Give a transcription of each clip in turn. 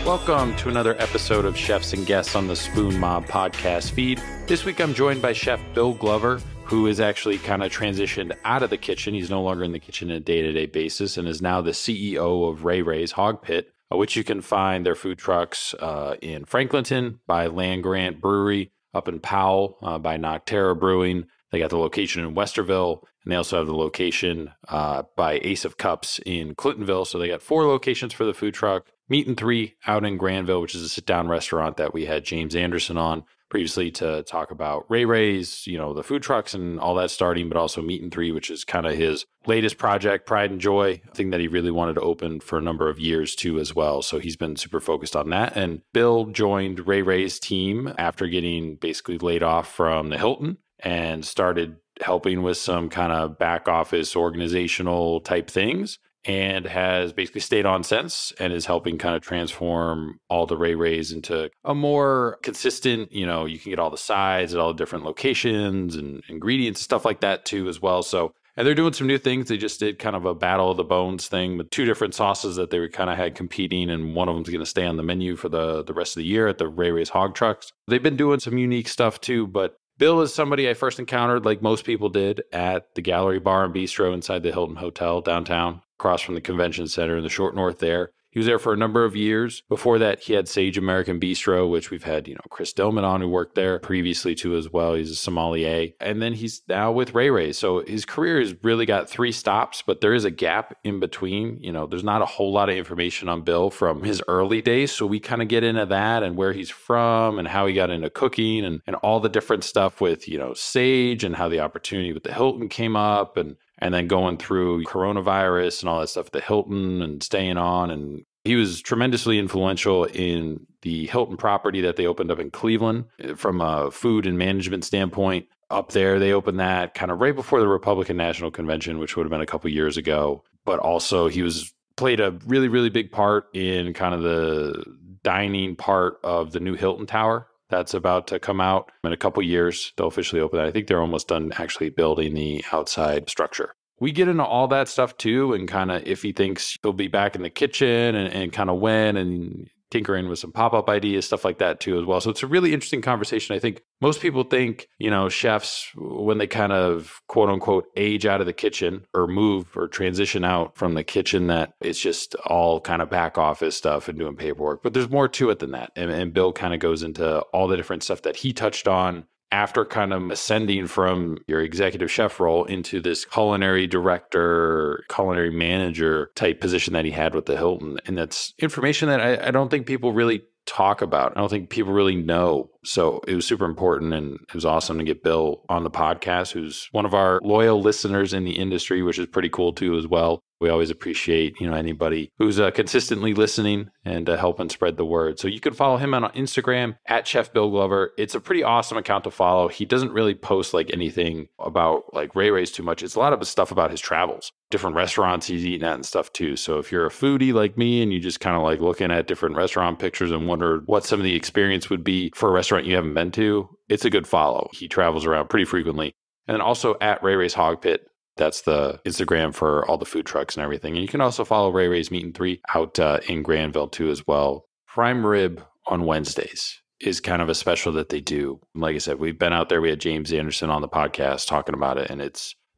Welcome to another episode of Chefs and Guests on the Spoon Mob podcast feed. This week I'm joined by Chef Bill Glover, who is actually kind of transitioned out of the kitchen. He's no longer in the kitchen on a day-to-day basis and is now the CEO of Ray Ray's Hog Pit, which you can find their food trucks in Franklinton by Land Grant Brewery, up in Powell by Nocterra Brewing. They got the location in Westerville, and they also have the location by Ace of Cups in Clintonville. So they got 4 locations for the food truck. Meat and 3 out in Granville, which is a sit-down restaurant that we had James Anderson on previously to talk about Ray Ray's, the food trucks and all that starting, but also Meat and 3, which is kind of his latest project, Pride and Joy, a thing that he really wanted to open for a number of years too as well. So he's been super focused on that. And Bill joined Ray Ray's team after getting basically laid off from the Hilton and started helping with some kind of back office organizational type things, and has basically stayed on since and is helping kind of transform all the Ray Rays into a more consistent, you can get all the sides at all the different locations and ingredients and stuff like that too as well. So, and they're doing some new things. They just did kind of a Battle of the Bones thing with 2 different sauces that they were kind of had competing, and one of them's going to stay on the menu for the rest of the year at the Ray Ray's Hog Trucks. They've been doing some unique stuff too, but Bill is somebody I first encountered, like most people did, at the Gallery Bar and Bistro inside the Hilton Hotel downtown, across from the convention center in the Short North there. He was there for a number of years. Before that, he had Sage American Bistro, which we've had, Chris Dillman on, who worked there previously too as well. He's a sommelier. And then he's now with Ray Ray. So his career has really got 3 stops, but there is a gap in between. There's not a whole lot of information on Bill from his early days. So we kind of get into that and where he's from and how he got into cooking and all the different stuff with, Sage, and how the opportunity with the Hilton came up, and then going through coronavirus and all that stuff at the Hilton and staying on. And he was tremendously influential in the Hilton property that they opened up in Cleveland from a food and management standpoint. Up there, they opened that kind of right before the Republican National Convention, which would have been a couple years ago. But also he played a really, really big part in kind of the dining part of the new Hilton Tower. That's about to come out in a couple years. They'll officially open that. I think they're almost done actually building the outside structure. We get into all that stuff too, and kind of if he thinks he'll be back in the kitchen and kind of when, and tinkering with some pop-up ideas, stuff like that too as well. So it's a really interesting conversation. I think most people think, chefs, when they kind of quote unquote age out of the kitchen or move or transition out from the kitchen, that it's just all kind of back office stuff and doing paperwork. But there's more to it than that. And Bill kind of goes into all the different stuff that he touched on after kind of ascending from your executive chef role into this culinary director, culinary manager type position that he had with the Hilton. And that's information that I don't think people really talk about. I don't think people really know. So it was super important, and it was awesome to get Bill on the podcast, who's one of our loyal listeners in the industry, which is pretty cool too as well. We always appreciate, anybody who's consistently listening and helping spread the word. So you can follow him on Instagram at Chef Bill Glover. It's a pretty awesome account to follow. He doesn't really post like anything about like Ray Ray's too much. It's a lot of stuff about his travels, different restaurants he's eaten at and stuff too. So if you're a foodie like me and you just kind of like looking at different restaurant pictures and wonder what some of the experience would be for a restaurant you haven't been to, it's a good follow. He travels around pretty frequently. And then also at Ray Ray's Hog Pit. That's the Instagram for all the food trucks and everything. And you can also follow Ray Ray's Meat and 3 out in Granville too as well. Prime rib on Wednesdays is kind of a special that they do. Like I said, we've been out there. We had James Anderson on the podcast talking about it, and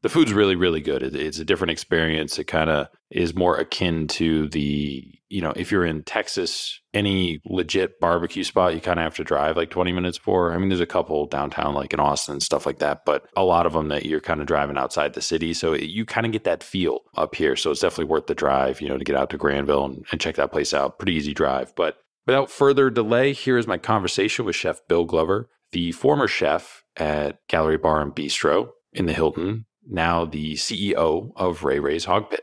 the food's really, really good. It's a different experience. It kind of is more akin to the, if you're in Texas, any legit barbecue spot, you kind of have to drive like 20 minutes for. I mean, there's a couple downtown, like in Austin and stuff like that, but a lot of them that you're kind of driving outside the city. So you kind of get that feel up here. So it's definitely worth the drive, to get out to Granville and check that place out. Pretty easy drive. But without further delay, here is my conversation with Chef Bill Glover, the former chef at Gallery Bar and Bistro in the Hilton, now the CEO of Ray Ray's Hog Pit.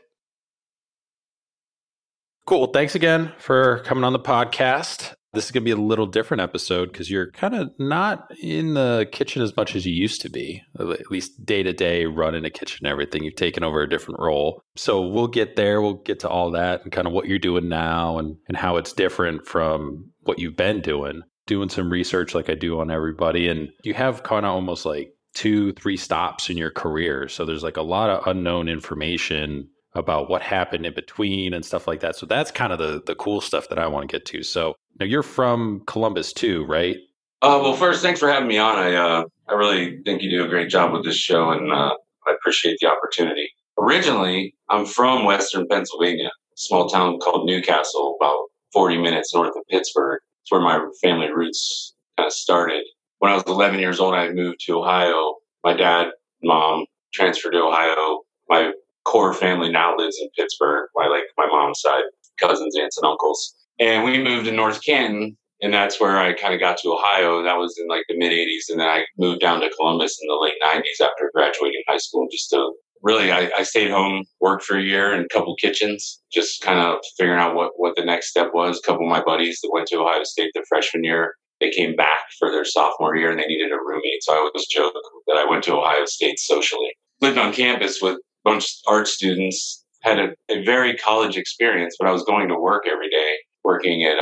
Cool. Well, thanks again for coming on the podcast. This is going to be a little different episode because you're kind of not in the kitchen as much as you used to be, at least day to day running a kitchen and everything. You've taken over a different role. So we'll get there. We'll get to all that and kind of what you're doing now and how it's different from what you've been doing some research like I do on everybody. And you have kind of almost like 2-3 stops in your career. So there's like a lot of unknown information about what happened in between and stuff like that. So that's kind of the cool stuff that I want to get to. So now you're from Columbus too, right? Well, first, thanks for having me on. I really think you do a great job with this show, and I appreciate the opportunity. Originally, I'm from Western Pennsylvania, a small town called Newcastle, about 40 minutes north of Pittsburgh. It's where my family roots kind of started. When I was 11 years old, I moved to Ohio. My dad, mom transferred to Ohio. My core family now lives in Pittsburgh. My mom's side, cousins, aunts, and uncles. And we moved to North Canton, and that's where I kind of got to Ohio. That was in like the mid 80s. And then I moved down to Columbus in the late 90s after graduating high school. Just to really, I stayed home, worked for a year in a couple kitchens, just kind of figuring out what the next step was. A couple of my buddies that went to Ohio State their freshman year, they came back for their sophomore year and they needed a roommate. So I always joke that I went to Ohio State socially. Lived on campus with a bunch of art students, had a very college experience, but I was going to work every day, working at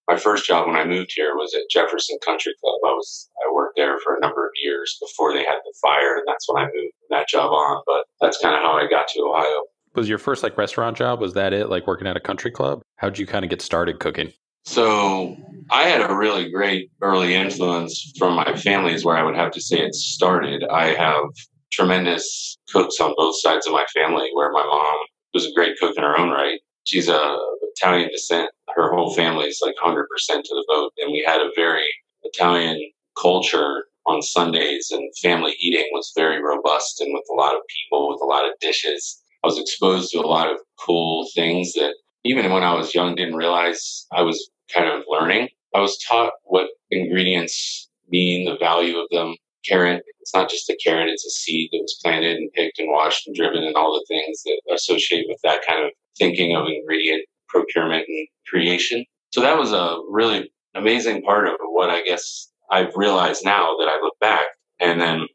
my first job when I moved here was at Jefferson Country Club. I worked there for a number of years before they had the fire, and that's when I moved that job on. But that's kind of how I got to Ohio. Was your first like restaurant job? Was that it? Like working at a country club? How'd you kind of get started cooking? So I had a really great early influence from my family is where I would have to say it started. I have tremendous cooks on both sides of my family, where my mom was a great cook in her own right. She's of Italian descent. Her whole family is like 100% to the vote. And we had a very Italian culture on Sundays, and family eating was very robust and with a lot of people, with a lot of dishes. I was exposed to a lot of cool things that even when I was young, didn't realize I was kind of learning. I was taught what ingredients mean, the value of them. Carrot, it's not just a carrot, it's a seed that was planted and picked and washed and driven, and all the things that associate with that kind of thinking of ingredient procurement and creation. So that was a really amazing part of what I guess I've realized now that I look back. And then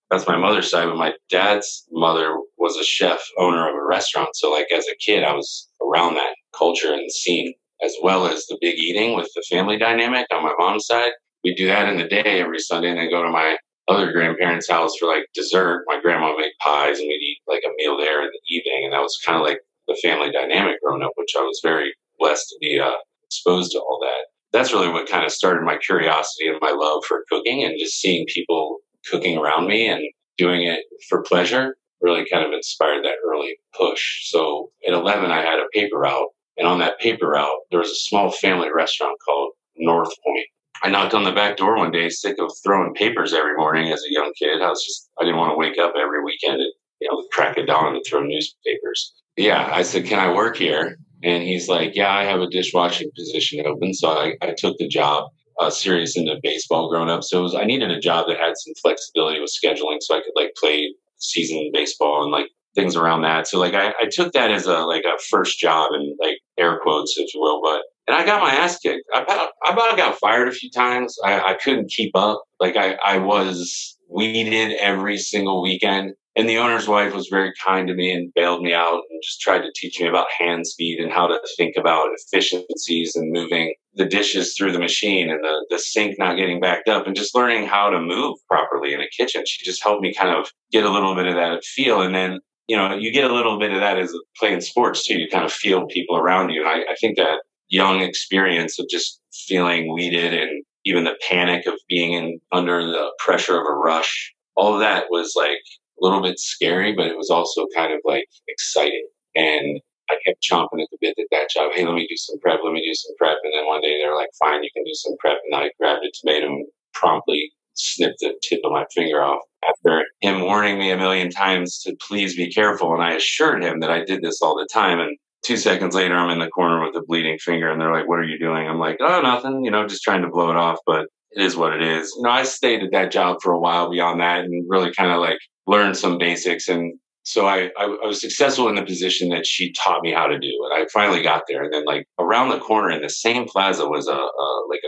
that's my mother's side, but my dad's mother was a chef, owner of a restaurant. So like as a kid, I was around that culture and scene, as well as the big eating with the family dynamic on my mom's side. We do that in the day every Sunday, and then go to my other grandparents' house for like dessert. My grandma would make pies, and we'd eat like a meal there in the evening. And that was kind of like the family dynamic growing up, which I was very blessed to be exposed to all that. That's really what kind of started my curiosity and my love for cooking, and just seeing people cooking around me and doing it for pleasure really kind of inspired that early push. So at 11, I had a paper route, and on that paper route, there was a small family restaurant called North Point. I knocked on the back door one day, sick of throwing papers every morning as a young kid. I didn't want to wake up every weekend at the crack of dawn to throw newspapers. Yeah, I said, "Can I work here?" And he's like, "Yeah, I have a dishwashing position open." So I took the job. Serious into baseball growing up, so I needed a job that had some flexibility with scheduling, so I could like play season baseball and like things around that. So like I took that as a first job, and like air quotes, if you will, and I got my ass kicked. I about got fired a few times. I couldn't keep up. Like I was weeded every single weekend. And the owner's wife was very kind to me and bailed me out and just tried to teach me about hand speed and how to think about efficiencies and moving the dishes through the machine and the sink not getting backed up, and just learning how to move properly in a kitchen. She just helped me kind of get a little bit of that feel. And then, you get a little bit of that as playing sports too. You kind of feel people around you. And I think that young experience of just feeling weeded, and even the panic of being under the pressure of a rush, all of that was like a little bit scary, but it was also kind of like exciting. And I kept chomping at the bit at that job. "Hey, let me do some prep. Let me do some prep." And then one day they're like, "Fine, you can do some prep." And I grabbed a tomato and promptly snipped the tip of my finger off, after him warning me a million times to please be careful. And I assured him that I did this all the time. And 2 seconds later, I'm in the corner with a bleeding finger, and they're like, "What are you doing?" I'm like, "Oh, nothing, just trying to blow it off." But it is what it is. I stayed at that job for a while beyond that, and really kind of like learned some basics. And so I was successful in the position that she taught me how to do. And I finally got there. And then like around the corner in the same plaza was a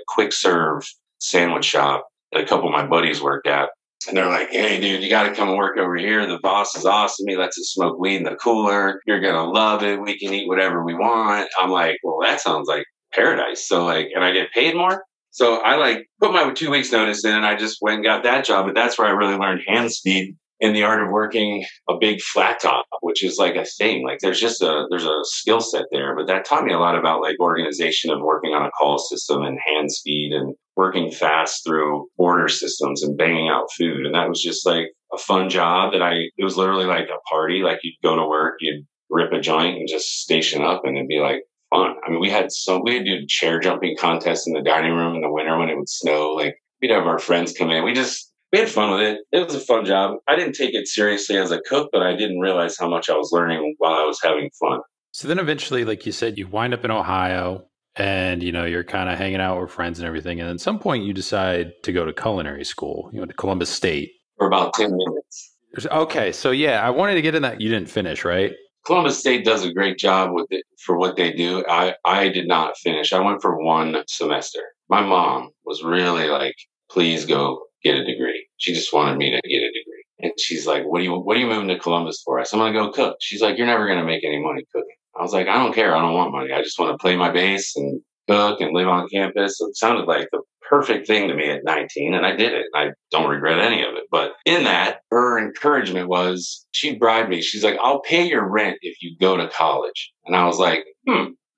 quick serve sandwich shop that a couple of my buddies worked at. And they're like, "Hey, dude, you got to come work over here. The boss is awesome. He lets us smoke weed in the cooler. You're going to love it. We can eat whatever we want." I'm like, "Well, that sounds like paradise." So and I get paid more. So I put my 2 weeks notice in, and I just went and got that job. But that's where I really learned hand speed in the art of working a big flat top, which is like a thing. Like there's a skill set there, but that taught me a lot about like organization of working on a call system and hand speed and working fast through order systems and banging out food. And that was just like a fun job it was literally like a party. Like you'd go to work, you'd rip a joint and just station up and it'd be like fun. I mean, we'd do chair jumping contests in the dining room in the winter when it would snow. Like we'd have our friends come in. We had fun with it. It was a fun job. I didn't take it seriously as a cook, but I didn't realize how much I was learning while I was having fun. So then eventually, like you said, you wind up in Ohio and, you're kind of hanging out with friends and everything. And at some point you decide to go to culinary school. You went to Columbus State. For about 10 minutes. Okay. So yeah, I wanted to get in that. You didn't finish, right? Columbus State does a great job with it for what they do. I did not finish. I went for one semester. My mom was really like, please go get a degree. She just wanted me to get a degree. And she's like, what are you moving to Columbus for? I said, I'm going to go cook. She's like, you're never going to make any money cooking. I was like, I don't care. I don't want money. I just want to play my bass and cook and live on campus. So it sounded like the perfect thing to me at 19. And I did it. I don't regret any of it. But in that, her encouragement was she bribed me. She's like, I'll pay your rent if you go to college. And I was like,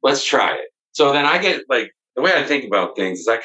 let's try it. So then I get like, the way I think about things is I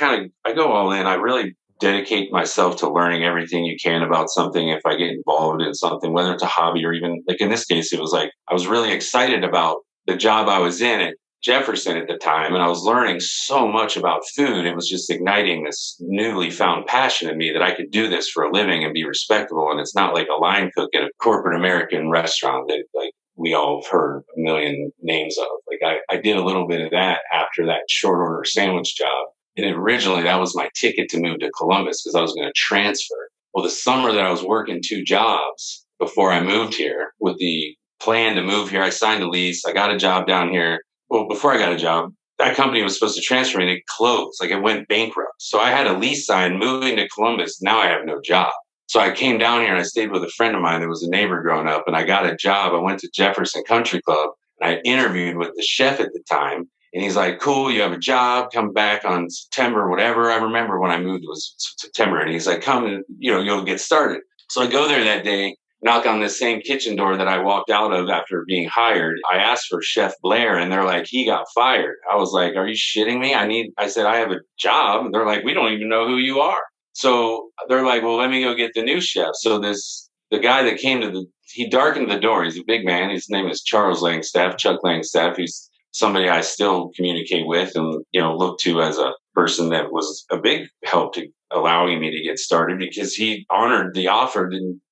go all in. I really dedicate myself to learning everything you can about something if I get involved in something, whether it's a hobby or even like in this case, it was like I was really excited about the job I was in at Jefferson at the time, and I was learning so much about food. It was just igniting this newly found passion in me that I could do this for a living and be respectable. And it's not like a line cook at a corporate American restaurant that like we all have heard a million names of. Like I did a little bit of that after that short order sandwich job. And originally that was my ticket to move to Columbus because I was going to transfer. Well, the summer that I was working 2 jobs before I moved here with the plan to move here, I signed a lease. I got a job down here. Well, before I got a job, that company was supposed to transfer me. They closed. Like it went bankrupt. So I had a lease signed moving to Columbus. Now I have no job. So I came down here and I stayed with a friend of mine that was a neighbor growing up, and I got a job. I went to Jefferson Country Club and I interviewed with the chef at the time. And he's like, cool, you have a job, come back on September, whatever. I remember when I moved, it was September. And he's like, come and, you'll get started. So I go there that day, knock on the same kitchen door that I walked out of after being hired. I asked for Chef Blair and they're like, he got fired. I was like, are you shitting me? I said, I have a job. And they're like, we don't even know who you are. So they're like, well, let me go get the new chef. So the guy that came he darkened the door. He's a big man. His name is Charles Langstaff, Chuck Langstaff. He's somebody I still communicate with and, look to as a person that was a big help to allowing me to get started because he honored the offer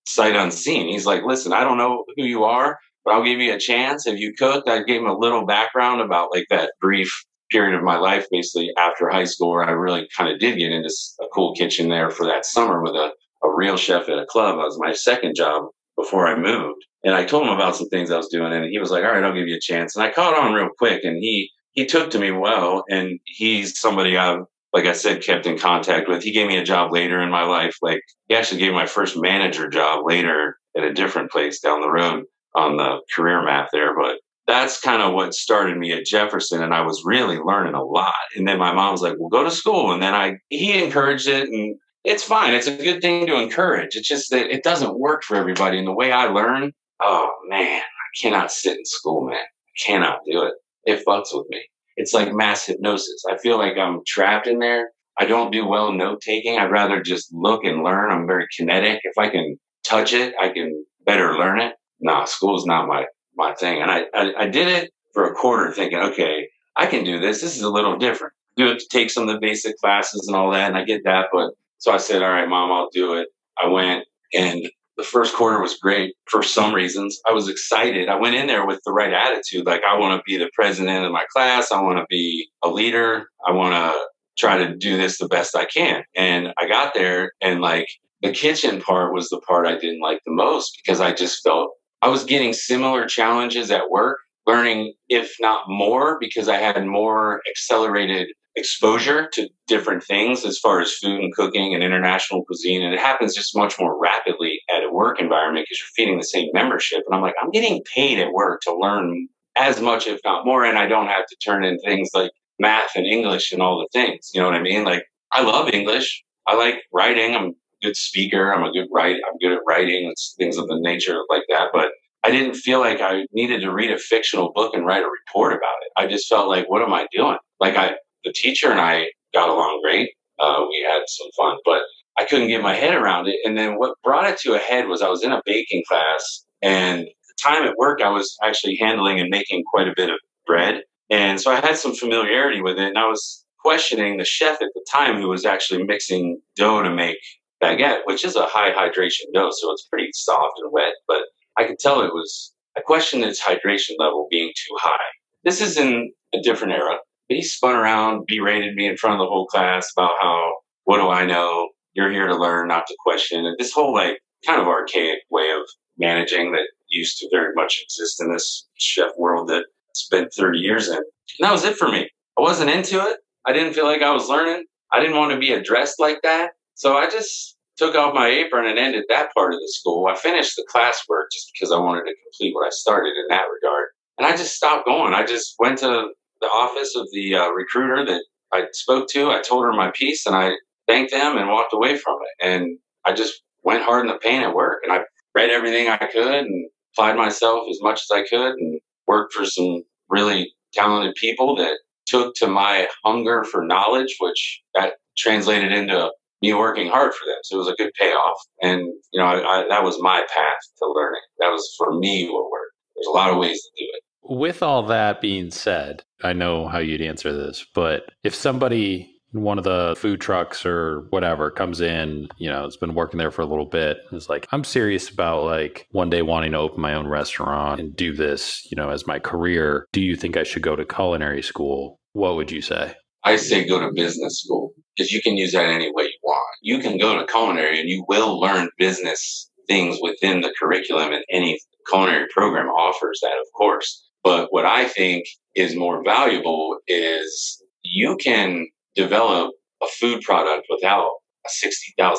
sight unseen. He's like, listen, I don't know who you are, but I'll give you a chance. Have you cooked? I gave him a little background about like that brief period of my life, basically after high school, where I really kind of did get into a cool kitchen there for that summer with a real chef at a club. That was my second job before I moved. And I told him about some things I was doing, and he was like, all right, I'll give you a chance. And I caught on real quick, and he took to me well, and he's somebody I've, like I said, kept in contact with. He gave me a job later in my life. Like, he actually gave me my first manager job later at a different place down the road on the career map there. But that's kind of what started me at Jefferson, and I was really learning a lot. And then my mom was like, well, go to school. And then he encouraged it, and it's fine. It's a good thing to encourage. It's just that it doesn't work for everybody. And the way I learn, oh man, I cannot sit in school, man. I cannot do it. It fucks with me. It's like mass hypnosis. I feel like I'm trapped in there. I don't do well note taking. I'd rather just look and learn. I'm very kinetic. If I can touch it, I can better learn it. Nah, school's not my thing. And I did it for a quarter thinking, okay, I can do this. This is a little different. Do have to take some of the basic classes and all that. And I get that. But so I said, all right, Mom, I'll do it. I went, and the first quarter was great for some reasons. I was excited. I went in there with the right attitude. Like, I want to be the president of my class. I want to be a leader. I want to try to do this the best I can. And I got there, and like the kitchen part was the part I didn't like the most because I just felt I was getting similar challenges at work, learning, if not more, because I had more accelerated exposure to different things as far as food and cooking and international cuisine. And it happens just much more rapidly at a work environment because you're feeding the same membership. And I'm like, I'm getting paid at work to learn as much, if not more. And I don't have to turn in things like math and English and all the things. You know what I mean? Like, I love English. I like writing. I'm good speaker. I'm good at writing and things of the nature like that. But I didn't feel like I needed to read a fictional book and write a report about it. I just felt like, what am I doing? The teacher and I got along great. We had some fun, but I couldn't get my head around it. And then what brought it to a head was I was in a baking class, and the time at work, I was actually handling and making quite a bit of bread. And so I had some familiarity with it, and I was questioning the chef at the time who was actually mixing dough to make baguette, which is a high hydration dough, so it's pretty soft and wet, but I could tell I questioned its hydration level being too high. This is in a different era. But he spun around, berated me in front of the whole class about what do I know? You're here to learn, not to question. And this whole kind of archaic way of managing that used to very much exist in this chef world that I spent 30 years in. And that was it for me. I wasn't into it. I didn't feel like I was learning. I didn't want to be addressed like that. So I just took off my apron and ended that part of the school. I finished the classwork just because I wanted to complete what I started in that regard. And I just stopped going. I just went to the office of the recruiter that I spoke to. I told her my piece, and I thanked them and walked away from it. And I just went hard in the paint at work, and I read everything I could and applied myself as much as I could and worked for some really talented people that took to my hunger for knowledge, which that translated into me working hard for them. So it was a good payoff. And, that was my path to learning. That was for me what worked. There's a lot of ways to do it. With all that being said, I know how you'd answer this, but if somebody in one of the food trucks or whatever comes in, has been working there for a little bit, and is like, I'm serious about one day wanting to open my own restaurant and do this, as my career. Do you think I should go to culinary school? What would you say? I say go to business school, because you can use that any way you want. You can go to culinary and you will learn business things within the curriculum, and any culinary program offers that, of course. But what I think is more valuable is you can develop a food product without a $60,000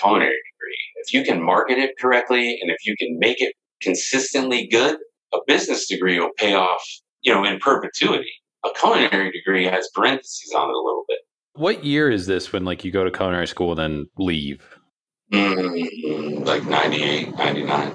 culinary degree. If you can market it correctly and if you can make it consistently good, a business degree will pay off, in perpetuity. A culinary degree has parentheses on it a little bit. What year is this when you go to culinary school and then leave? Like 98, 99.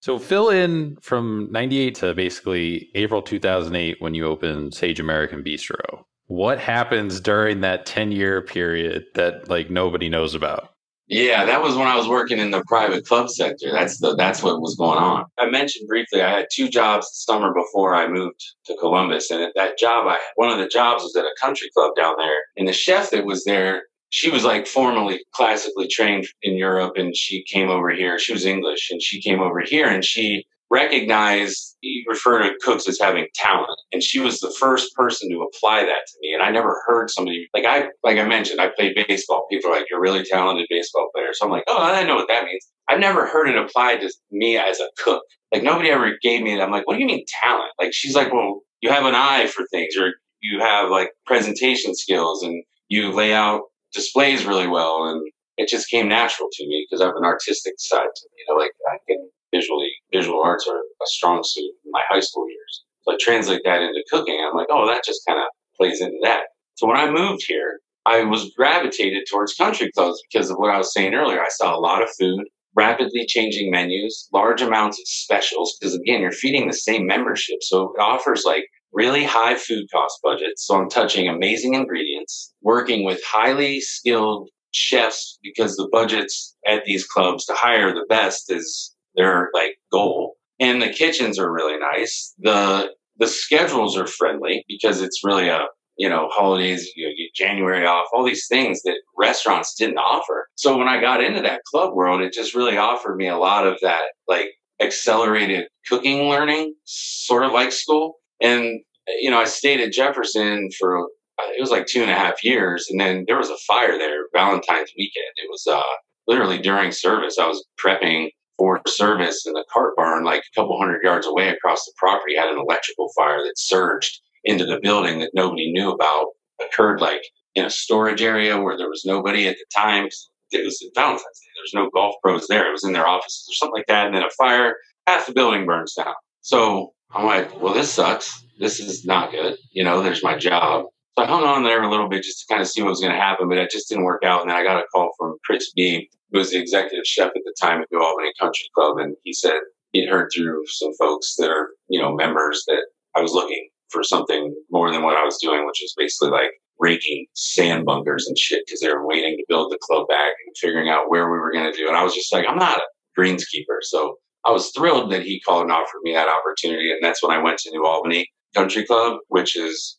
So fill in from 98 to basically April 2008 when you opened Sage American Bistro. What happens during that 10-year period that nobody knows about? Yeah, that was when I was working in the private club sector. That's what was going on. I mentioned briefly I had 2 jobs the summer before I moved to Columbus, and at that job, one of the jobs was at a country club down there, and the chef that was there, she was formally classically trained in Europe, and she came over here. She was English, and she came over here, and she recognized, you refer to cooks as having talent, and she was the first person to apply that to me. And I never heard somebody like I mentioned, I played baseball. People are like, you're a really talented baseball player. So I'm like, oh, I know what that means. I've never heard it applied to me as a cook. Nobody ever gave me that. I'm like, what do you mean talent? She's like, well, you have an eye for things, or you have presentation skills, and you lay out displays really well. And it just came natural to me because I have an artistic side to me. I can visual arts are a strong suit in my high school years. So I translate that into cooking. I'm like, oh, that just kind of plays into that. So when I moved here, I was gravitated towards country clubs because of what I was saying earlier. I saw a lot of food, rapidly changing menus, large amounts of specials, because again, you're feeding the same membership. So it offers really high food cost budgets. So I'm touching amazing ingredients, working with highly skilled chefs, because the budgets at these clubs to hire the best is their goal. And the kitchens are really nice. The schedules are friendly because it's really holidays, you get January off, all these things that restaurants didn't offer. So when I got into that club world, it just really offered me a lot of that accelerated cooking learning, sort of like school. And, I stayed at Jefferson for, it was 2.5 years. And then there was a fire there Valentine's weekend. It was literally during service. I was prepping for service, and the cart barn, a couple hundred yards away across the property, had an electrical fire that surged into the building that nobody knew about. Occurred in a storage area where there was nobody at the time. It was Valentine's Day. There was no golf pros there. It was in their offices or something like that. And then a fire, half the building burns down. So I'm like, well, this sucks. This is not good. There's my job. So I hung on there a little bit just to kind of see what was going to happen, but it just didn't work out. And then I got a call from Chris B, who was the executive chef at the time at New Albany Country Club. And he said he'd heard through some folks that are, members, that I was looking for something more than what I was doing, which is basically like raking sand bunkers and shit, because they were waiting to build the club back and figuring out where we were going to do. And I was just like, I'm not a greenskeeper. So I was thrilled that he called and offered me that opportunity. And that's when I went to New Albany Country Club, which was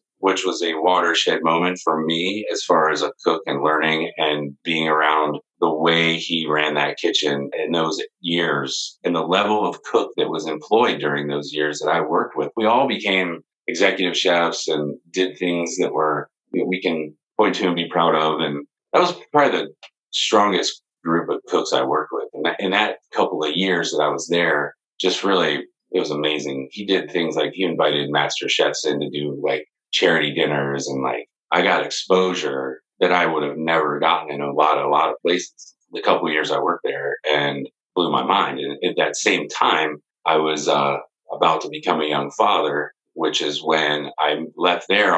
a watershed moment for me as far as a cook and learning and being around the way he ran that kitchen in those years and the level of cook that was employed during those years that I worked with. We all became executive chefs and did things that were, we can point to and be proud of. And that was probably the strongest group of cooks I worked with. And in that couple of years that I was there, just really, it was amazing. He did things like he invited master chefs in to do like charity dinners, and like I got exposure that I would have never gotten in a lot of places. The couple of years I worked there, and blew my mind. And at that same time, I was about to become a young father, which is when I left there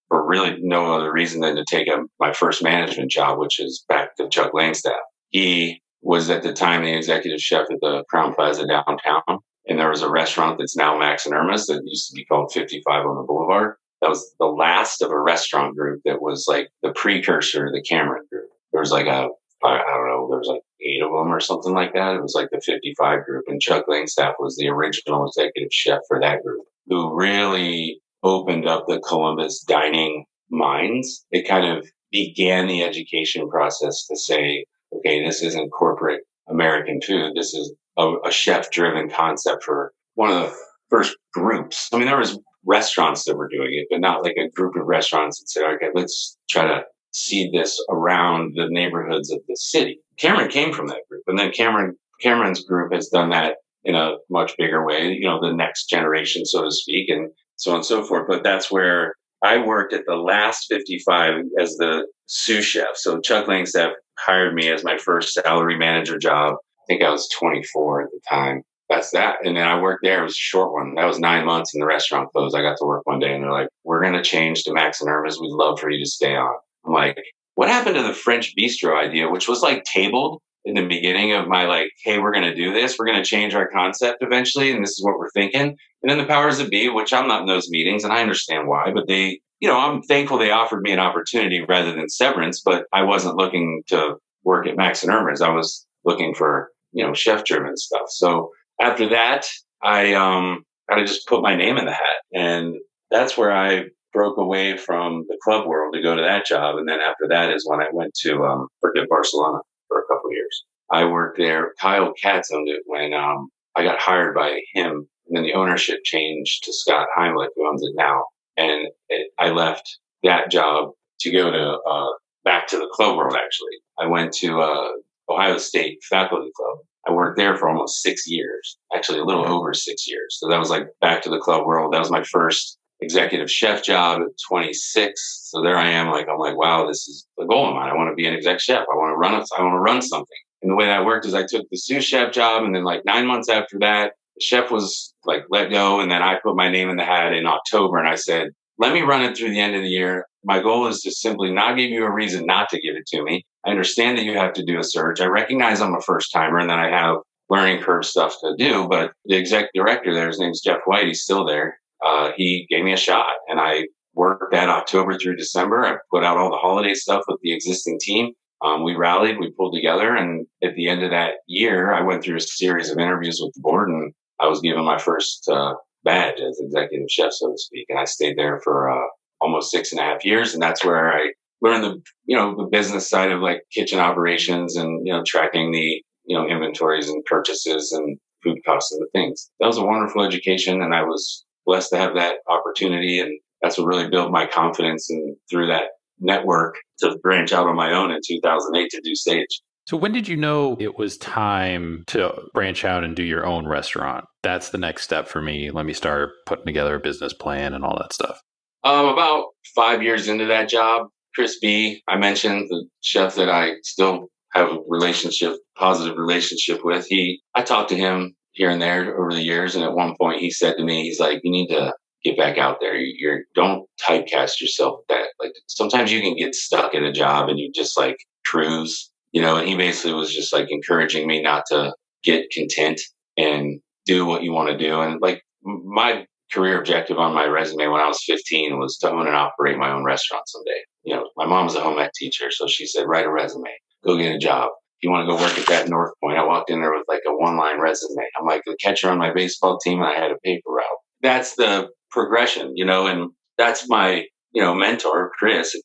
for really no other reason than to take my first management job, which is back to Chuck Langstaff. He was at the time the executive chef at the Crown Plaza downtown, and there was a restaurant that's now Max and Irma's that used to be called 55 on the Boulevard. That was the last of a restaurant group that was like the precursor to the Cameron group. There was like I don't know, there was like 8 of them or something like that. It was like the 55 group, and Chuck Langstaff was the original executive chef for that group, who really opened up the Columbus dining minds. It kind of began the education process to say, okay, this isn't corporate American food. This is a chef-driven concept for one of the first groups. I mean, there was restaurants that were doing it, but not like a group of restaurants that said, okay, let's try to seed this around the neighborhoods of the city. Cameron came from that group. And then Cameron's group has done that in a much bigger way, the next generation, so to speak, and so on and so forth. But that's where I worked at the last 55 as the sous chef. So Chuck Langstaff hired me as my first salary manager job. I think I was 24 at the time. That's that. And then I worked there. It was a short one. That was 9 months, and the restaurant closed. I got to work one day, and they're like, we're going to change to Max and Irma's. We'd love for you to stay on. I'm like, what happened to the French bistro idea, which was like tabled in the beginning of my like, hey, we're going to do this. We're going to change our concept eventually, and this is what we're thinking. And then the powers that be, which I'm not in those meetings, and I understand why, but they, I'm thankful they offered me an opportunity rather than severance, but I wasn't looking to work at Max and Irma's. I was looking for, chef-driven stuff. So after that, I just put my name in the hat, and that's where I broke away from the club world to go to that job. And then after that is when I went to work at Barcelona for a couple of years. I worked there. Kyle Katz owned it when I got hired by him, and then the ownership changed to Scott Heimlich, who owns it now. And I left that job to go to back to the club world. Actually, I went to Ohio State Faculty Club. I worked there for almost 6 years, actually a little over 6 years. So that was like back to the club world. That was my first executive chef job at 26. So there I am. I'm like, wow, this is the goal of mine. I want to be an exec chef. I want to run something. And the way that worked is I took the sous chef job, and then like 9 months after that, the chef was like let go. And then I put my name in the hat in October, and I said, let me run it through the end of the year. My goal is to simply not give you a reason not to give it to me. I understand that you have to do a search. I recognize I'm a first timer, and then I have learning curve stuff to do. But the exec director there, his name's Jeff White. He's still there. He gave me a shot, and I worked that October through December. I put out all the holiday stuff with the existing team. We rallied, we pulled together. And at the end of that year, I went through a series of interviews with the board, and I was given my first badge as executive chef, so to speak. And I stayed there for almost 6.5 years. And that's where I learned the business side of like kitchen operations and, tracking the, inventories and purchases and food costs and the things. That was a wonderful education. And I was blessed to have that opportunity. And that's what really built my confidence, and through that network to branch out on my own in 2008 to do Sage. So when did you know it was time to branch out and do your own restaurant? That's the next step for me. Let me start putting together a business plan and all that stuff. About 5 years into that job, Chris B, I mentioned, the chef that I still have a positive relationship with. I talked to him here and there over the years. And at one point he said to me, he's like, you need to get back out there. You're don't typecast yourself with that. Like sometimes you can get stuck in a job and you just like cruise, and he basically was just like encouraging me not to get content and do what you want to do. And like my career objective on my resume when I was 15 was to own and operate my own restaurant someday. My mom's a home ec teacher, so she said, write a resume, go get a job. If you want to go work at that North Point, I walked in there with like a one-line resume. I'm like the catcher on my baseball team, and I had a paper route. That's the progression, and that's my, mentor, Chris,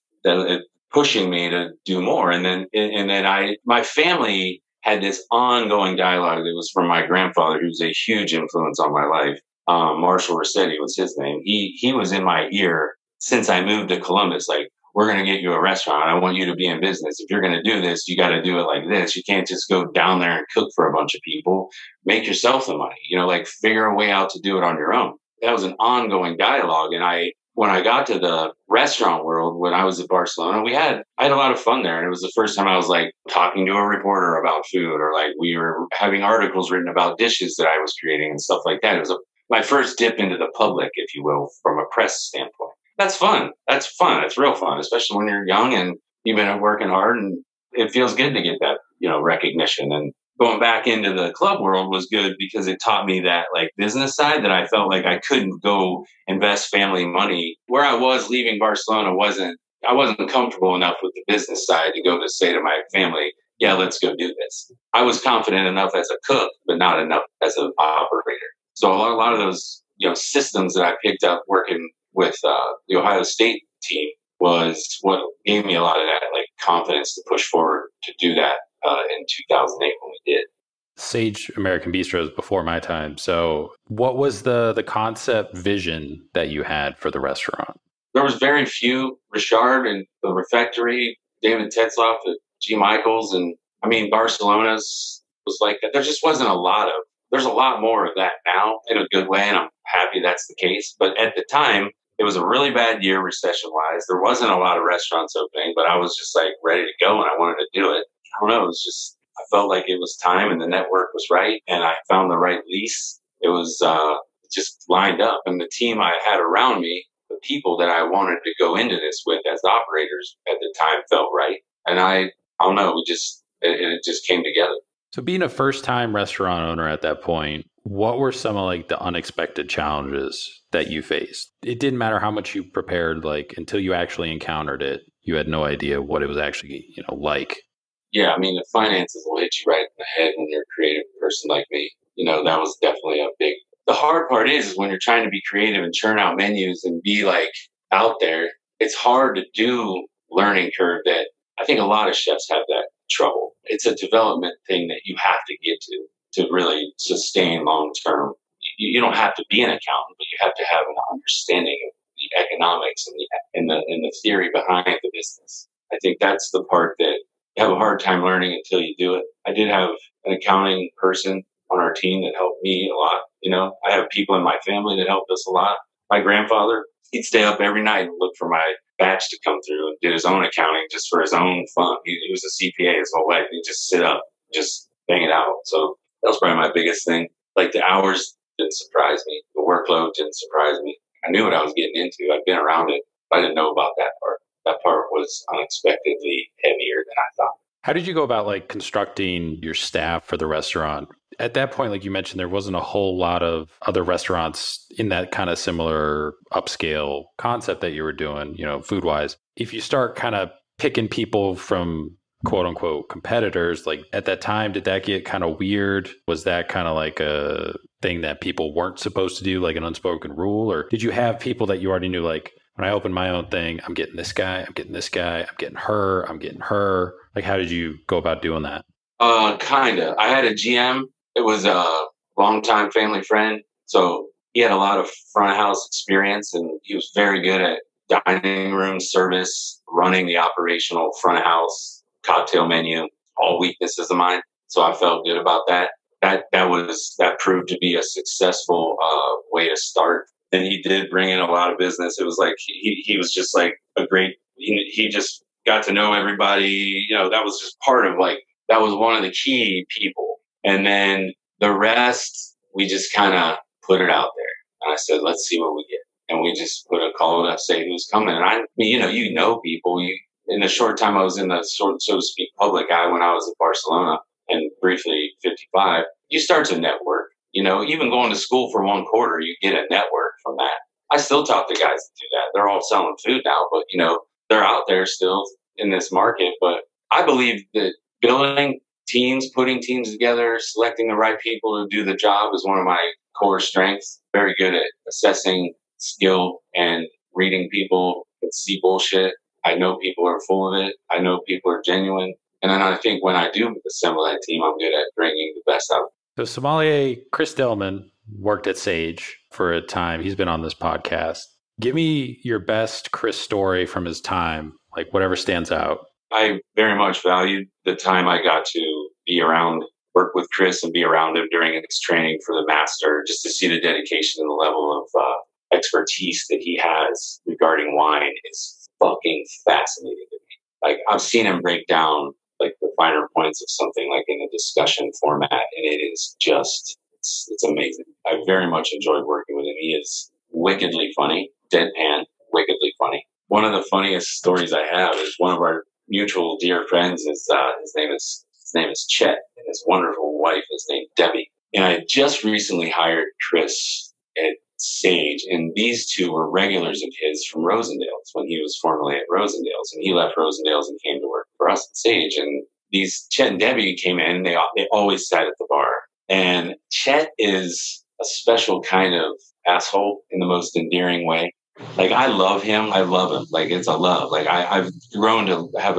pushing me to do more. And then my family had this ongoing dialogue that was from my grandfather, who's a huge influence on my life. Marshall Rossetti was his name. He was in my ear since I moved to Columbus. Like, we're going to get you a restaurant. I want you to be in business. If you're going to do this, you got to do it like this. You can't just go down there and cook for a bunch of people. Make yourself the money, like figure a way out to do it on your own. That was an ongoing dialogue. And when I got to the restaurant world, when I was at Barcelona, I had a lot of fun there. And it was the first time I was like talking to a reporter about food, or like we were having articles written about dishes that I was creating and stuff like that. It was my first dip into the public, if you will, from a press standpoint. That's fun. That's real fun, especially when you're young and you've been working hard, and it feels good to get that, recognition. And going back into the club world was good because it taught me that like business side that I felt like I couldn't go invest family money. Where I was leaving Barcelona I wasn't comfortable enough with the business side to go to say to my family, yeah, let's go do this. I was confident enough as a cook, but not enough as an operator. So a lot of those, systems that I picked up working with the Ohio State team was what gave me a lot of that like confidence to push forward to do that in 2008 when we did. Sage American Bistro is before my time. So what was the concept vision that you had for the restaurant? There was very few. Richard and the Refectory, David Tetzloff at G. Michael's, and Barcelona's was like that. There just wasn't a lot of. There's a lot more of that now in a good way, and I'm happy that's the case. But at the time, it was a really bad year recession-wise. There wasn't a lot of restaurants opening, but I was just like ready to go, and I wanted to do it. I don't know. It was just, I felt like it was time, and the network was right, and I found the right lease. It was just lined up, and the team I had around me, the people that I wanted to go into this with as operators at the time felt right. And I don't know, it just came together. So being a first-time restaurant owner at that point, what were some of like the unexpected challenges that you faced? It didn't matter how much you prepared, like until you actually encountered it, you had no idea what it was actually, like. Yeah, the finances will hit you right in the head when you're a creative person like me. That was definitely the hard part is when you're trying to be creative and churn out menus and be like out there, it's hard to do learning curve that I think a lot of chefs have that trouble. It's a development thing that you have to get to really sustain long term. You don't have to be an accountant, but you have to have an understanding of the economics and the theory behind the business. I think that's the part that you have a hard time learning until you do it. I did have an accounting person on our team that helped me a lot. I have people in my family that helped us a lot. My grandfather, he'd stay up every night and look for my batch to come through and did his own accounting just for his own fun. He was a CPA his whole life. He'd just sit up, just bang it out. So that was probably my biggest thing. Like the hours didn't surprise me. The workload didn't surprise me. I knew what I was getting into. I'd been around it, but I didn't know about that part. That part was unexpectedly heavier than I thought. How did you go about like constructing your staff for the restaurant? At that point, like you mentioned, there wasn't a whole lot of other restaurants in that kind of similar upscale concept that you were doing, food wise. If you start kind of picking people from quote unquote competitors, like at that time, did that get kind of weird? Was that kind of like a thing that people weren't supposed to do, like an unspoken rule? Or did you have people that you already knew, like, when I open my own thing, I'm getting this guy, I'm getting this guy, I'm getting her, I'm getting her. Like, how did you go about doing that? Kind of. I had a GM. It was a longtime family friend. So he had a lot of front of house experience, and he was very good at dining room service, running the operational front of house cocktail menu, all weaknesses of mine. So I felt good about that. That proved to be a successful way to start. And he did bring in a lot of business. It was like he was just like a great. He just got to know everybody. That was just part of that was one of the key people. And then the rest, we just kind of put it out there. And I said, let's see what we get. and we just put a call to say who's coming. And I mean, you know people. In the short time I was in the so to speak public eye when I was at Barcelona and briefly 55, you start to network. Even going to school for one quarter, you get a network from that. I still talk to guys that do that. They're all selling food now, but they're out there still in this market. But I believe that building teams, putting teams together, selecting the right people to do the job is one of my core strengths. Very good at assessing skill and reading people and see bullshit. I know people are full of it. I know people are genuine. And then I think when I do assemble that team, I'm good at bringing the best out of it. So sommelier Chris Dillman worked at Sage for a time. He's been on this podcast. Give me your best Chris story from his time, like whatever stands out. I very much valued the time I got to be around, work with Chris and be around him during his training for the master, just to see the dedication and the level of expertise that he has regarding wine is fucking fascinating to me. Like, I've seen him break down like the finer points of something like in a discussion format, and it is just, it's amazing. I very much enjoyed working with him. He is wickedly funny, deadpan, wickedly funny. One of the funniest stories I have is one of our mutual dear friends is his name is Chet, and his wonderful wife is named Debbie. And I just recently hired Chris at Sage, and these two were regulars of his from Rosendale's when he was formerly at Rosendale's, and he left Rosendale's and came to work for us at Sage. And these Chet and Debbie came in, and they always sat at the bar. And Chet is a special kind of asshole in the most endearing way. Like, I love him. I love him. Like, it's a love. Like, I've grown to have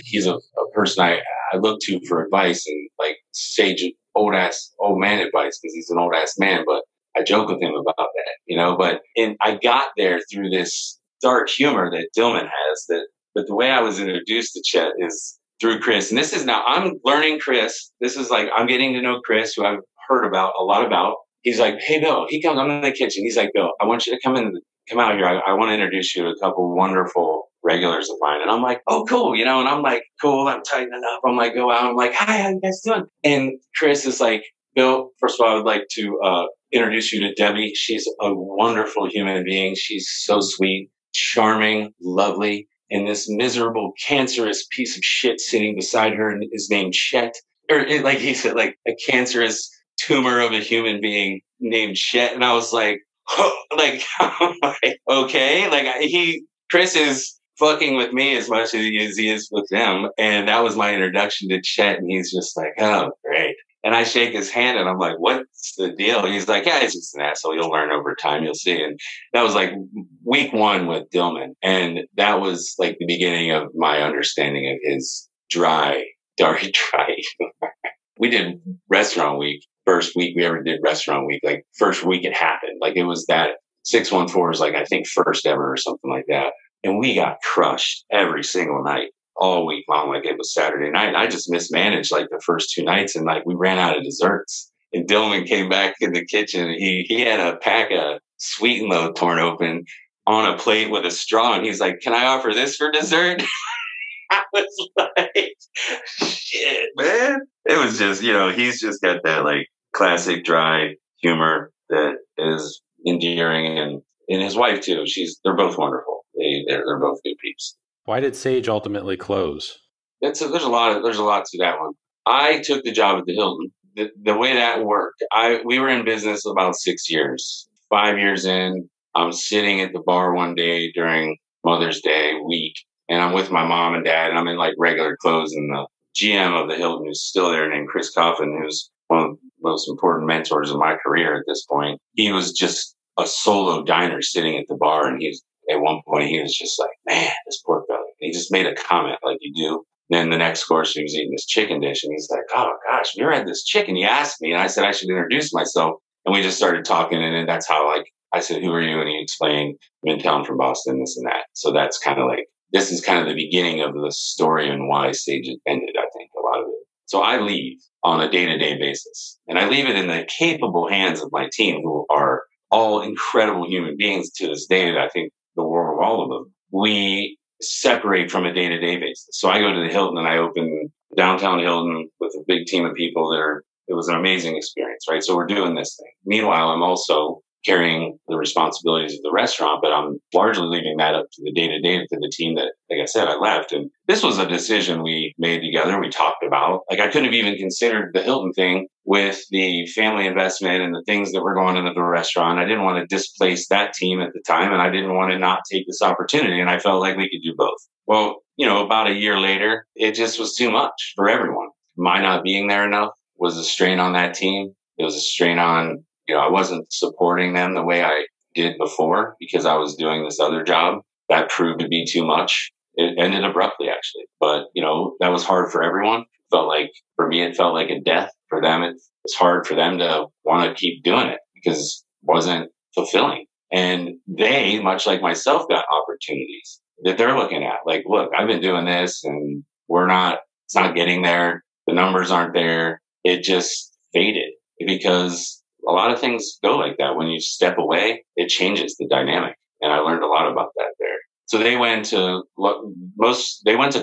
he's a person I look to for advice, and like Sage old man advice, because he's an old ass man. But I joke with him about that, and I got there through this dark humor that Dillman has, but the way I was introduced to Chet is through Chris. And this is now, I'm learning Chris. This is like, I'm getting to know Chris, who I've heard a lot about. He's like, hey, Bill, I'm in the kitchen. He's like, Bill, I want you to come out here. I want to introduce you to a couple wonderful regulars of mine. And I'm like, oh, cool. And I'm like, cool. I'm tightening up. I'm like, go out. I'm like, hi, how you guys doing? And Chris is like, Bill, first of all, I would like to introduce you to Debbie. She's a wonderful human being. She's so sweet, charming, lovely. And this miserable, cancerous piece of shit sitting beside her is named Chet. Or like he said, like a cancerous tumor of a human being named Chet. And I was like, okay. Like, Chris is fucking with me as much as he is with them. And that was my introduction to Chet. And he's just like, oh, great. And I shake his hand and I'm like, what's the deal? He's like, yeah, he's just an asshole. You'll learn over time. You'll see. And that was like week one with Dillman. And that was like the beginning of my understanding of his dry. We did restaurant week. First week we ever did restaurant week. Like, first week it happened. Like, it was that 614 is like, I think, first ever or something like that. And we got crushed every single night, all week long. Like, it was Saturday night. I just mismanaged like the first two nights, and like we ran out of desserts. And Dillman came back in the kitchen. He had a pack of Sweet and Low torn open on a plate with a straw. And he's like, can I offer this for dessert? I was like, shit, man. It was just, he's just got that like classic dry humor that is endearing, and his wife too. They're both wonderful. They're both good peeps. Why did Sage ultimately close? There's a lot to that one. I took the job at the Hilton. The way that worked, we were in business about 6 years. 5 years in, I'm sitting at the bar one day during Mother's Day week, and I'm with my mom and dad, and I'm in like regular clothes, and the GM of the Hilton, who's still there, named Chris Coffin, who's one of the most important mentors of my career at this point. He was just a solo diner sitting at the bar, and at one point he was just like, man, this pork belly. And he just made a comment like you do. Then the next course, he was eating this chicken dish, and he's like, oh gosh, you ever had this chicken? He asked me, and I said I should introduce myself. And we just started talking, and then that's how, like, I said, who are you? And he explained, I'm in town from Boston, this and that. So that's kind of like, this is kind of the beginning of the story and why Sage ended, I think, a lot of it. So I leave on a day-to-day basis, and I leave it in the capable hands of my team, who are all incredible human beings to this day. I think the world of all of them. We separate from a day-to-day basis. So I go to the Hilton, and I open downtown Hilton with a big team of people it was an amazing experience, right? So we're doing this thing. Meanwhile, I'm also carrying the responsibilities of the restaurant, but I'm largely leaving that up to the day-to-day to the team that, like I said, I left. And this was a decision we made together. We talked about, like, I couldn't have even considered the Hilton thing with the family investment and the things that were going into the restaurant. I didn't want to displace that team at the time, and I didn't want to not take this opportunity. And I felt like we could do both. Well, about a year later, it just was too much for everyone. My not being there enough was a strain on that team. It was a strain on, I wasn't supporting them the way I did before because I was doing this other job. That proved to be too much. It ended abruptly, actually. But, that was hard for everyone. For me, it felt like a death. For them, it's hard for them to want to keep doing it because it wasn't fulfilling. And they, much like myself, got opportunities that they're looking at. Like, look, I've been doing this and it's not getting there. The numbers aren't there. It just faded because a lot of things go like that. When you step away, it changes the dynamic. And I learned a lot about that there. So they went to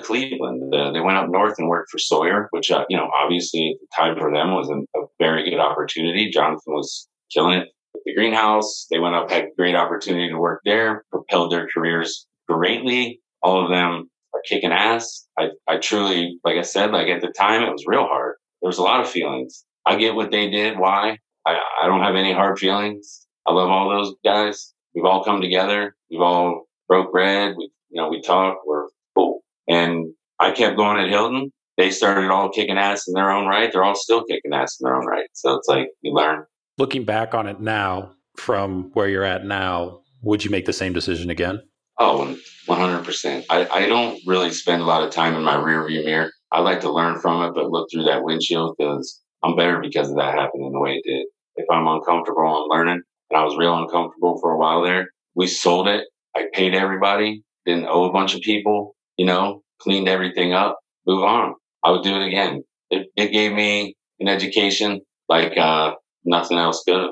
Cleveland. They went up north and worked for Sawyer, which, obviously at the time for them was a very good opportunity. Jonathan was killing it with the greenhouse. They went up, had a great opportunity to work there, propelled their careers greatly. All of them are kicking ass. I truly, like I said, like at the time, it was real hard. There was a lot of feelings. I get what they did. Why? I don't have any hard feelings. I love all those guys. We've all come together. We've all broke bread. We talk. We're cool. And I kept going at Hilton. They started all kicking ass in their own right. They're all still kicking ass in their own right. So it's like you learn. Looking back on it now, from where you're at now, would you make the same decision again? Oh, 100%. I don't really spend a lot of time in my rearview mirror. I like to learn from it, but look through that windshield because I'm better because of that happening the way it did. If I'm uncomfortable, I'm learning. And I was real uncomfortable for a while there. We sold it. I paid everybody. Didn't owe a bunch of people, cleaned everything up, move on. I would do it again. It gave me an education like nothing else could have.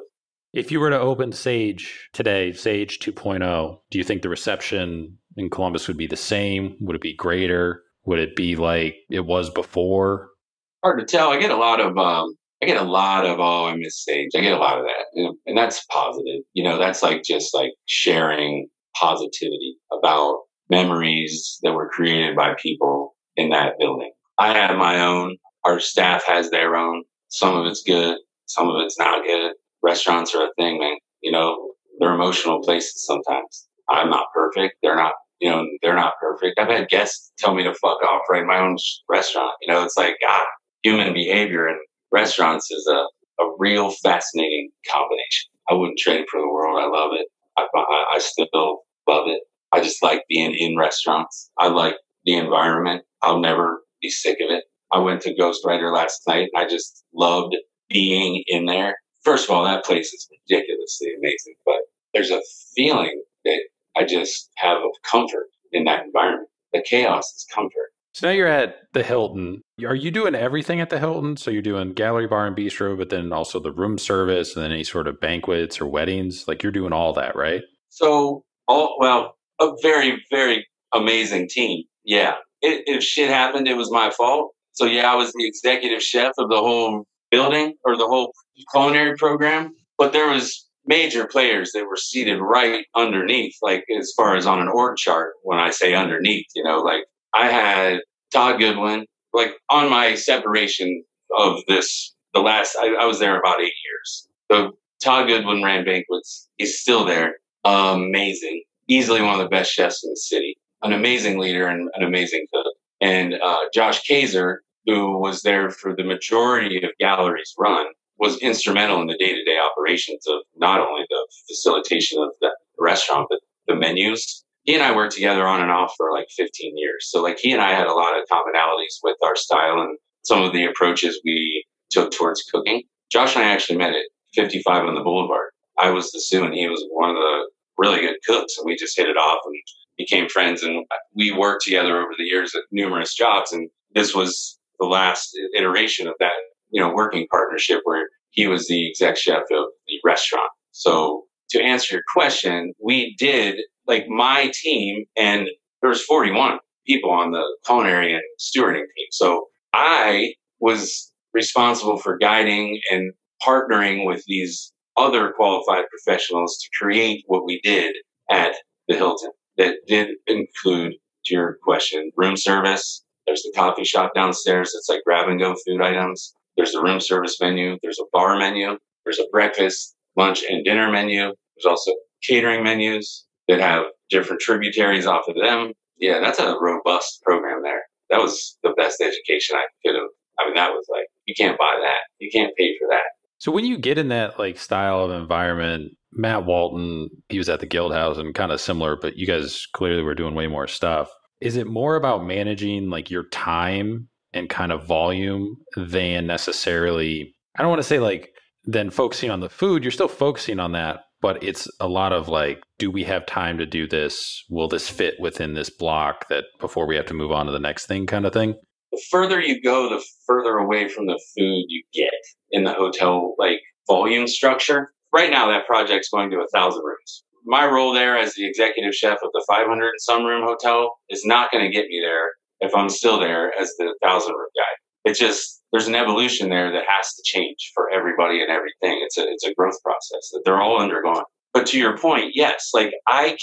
If you were to open Sage today, Sage 2.0, do you think the reception in Columbus would be the same? Would it be greater? Would it be like it was before? Hard to tell. I get a lot of, oh, I miss Sage. I get a lot of that. And that's positive. That's like just like sharing positivity about memories that were created by people in that building. I have my own. Our staff has their own. Some of it's good. Some of it's not good. Restaurants are a thing, man. They're emotional places sometimes. I'm not perfect. They're not perfect. I've had guests tell me to fuck off right in my own restaurant. It's like, God, human behavior in restaurants is a real fascinating combination. I wouldn't trade it for the world. I love it. I still love it. I just like being in restaurants. I like the environment. I'll never be sick of it. I went to Ghostwriter last night. I just loved being in there. First of all, that place is ridiculously amazing, but there's a feeling that I just have of comfort in that environment. The chaos is comfort. So now you're at the Hilton. Are you doing everything at the Hilton? So you're doing gallery, bar, and bistro, but then also the room service and then any sort of banquets or weddings? Like you're doing all that, right? So, a very, very amazing team. Yeah. If shit happened, it was my fault. So yeah, I was the executive chef of the whole building or the whole culinary program, but there was major players that were seated right underneath, like as far as on an org chart. When I say underneath, like I had Todd Goodwin, like on my separation of this, I was there about 8 years. So Todd Goodwin ran banquets. He's still there. Amazing. Easily one of the best chefs in the city. An amazing leader and an amazing cook. And Josh Kaiser, who was there for the majority of Gallery's run, was instrumental in the day-to-day operations of not only the facilitation of the restaurant, but the menus. He and I worked together on and off for like 15 years. So like he and I had a lot of commonalities with our style and some of the approaches we took towards cooking. Josh and I actually met at 55 on the Boulevard. I was the sous and he was one of the really good cooks, and we just hit it off and became friends. And we worked together over the years at numerous jobs. And this was the last iteration of that, working partnership where he was the exec chef of the restaurant. So to answer your question, we did, like my team, and there was 41 people on the culinary and stewarding team. So I was responsible for guiding and partnering with these other qualified professionals to create what we did at the Hilton. That did include, to your question, room service. There's the coffee shop downstairs. It's like grab and go food items. There's the room service menu. There's a bar menu. There's a breakfast, lunch, and dinner menu. There's also catering menus that have different tributaries off of them. Yeah, that's a robust program there. That was the best education I could have. I mean, that was like, you can't buy that. You can't pay for that. So when you get in that like style of environment, Matt Walton, he was at the Guild House and kind of similar, but you guys clearly were doing way more stuff. Is it more about managing like your time and kind of volume than necessarily, I don't want to say like, than focusing on the food? You're still focusing on that, but it's a lot of like, do we have time to do this? Will this fit within this block that before we have to move on to the next thing kind of thing? The further you go, the further away from the food you get in the hotel, like volume structure. Right now, that project's going to 1,000 rooms. My role there as the executive chef of the 500 and some room hotel is not going to get me there if I'm still there as the 1,000 room guy. It's just, there's an evolution there that has to change for everybody and everything. It's a growth process that they're all undergoing. But to your point, yes, like I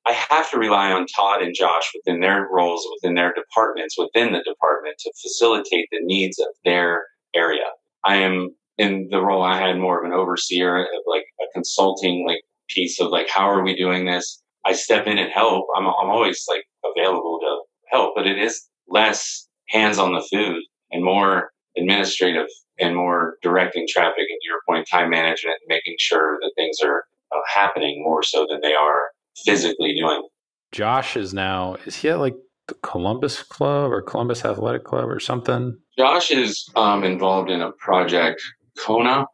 have to rely on Todd and Josh within their roles, within their departments, within the department to facilitate the needs of their area. I am in the role, I had more of an overseer, of like a consulting like piece of like, how are we doing this? I step in and help. I'm always like available to help, but it is less hands on the food and more administrative and more directing traffic, and to your point, time management, and making sure that things are happening more so than they are physically doing. Josh is he at like the Columbus Club or Columbus Athletic Club or something? Josh is involved in a project, Kona.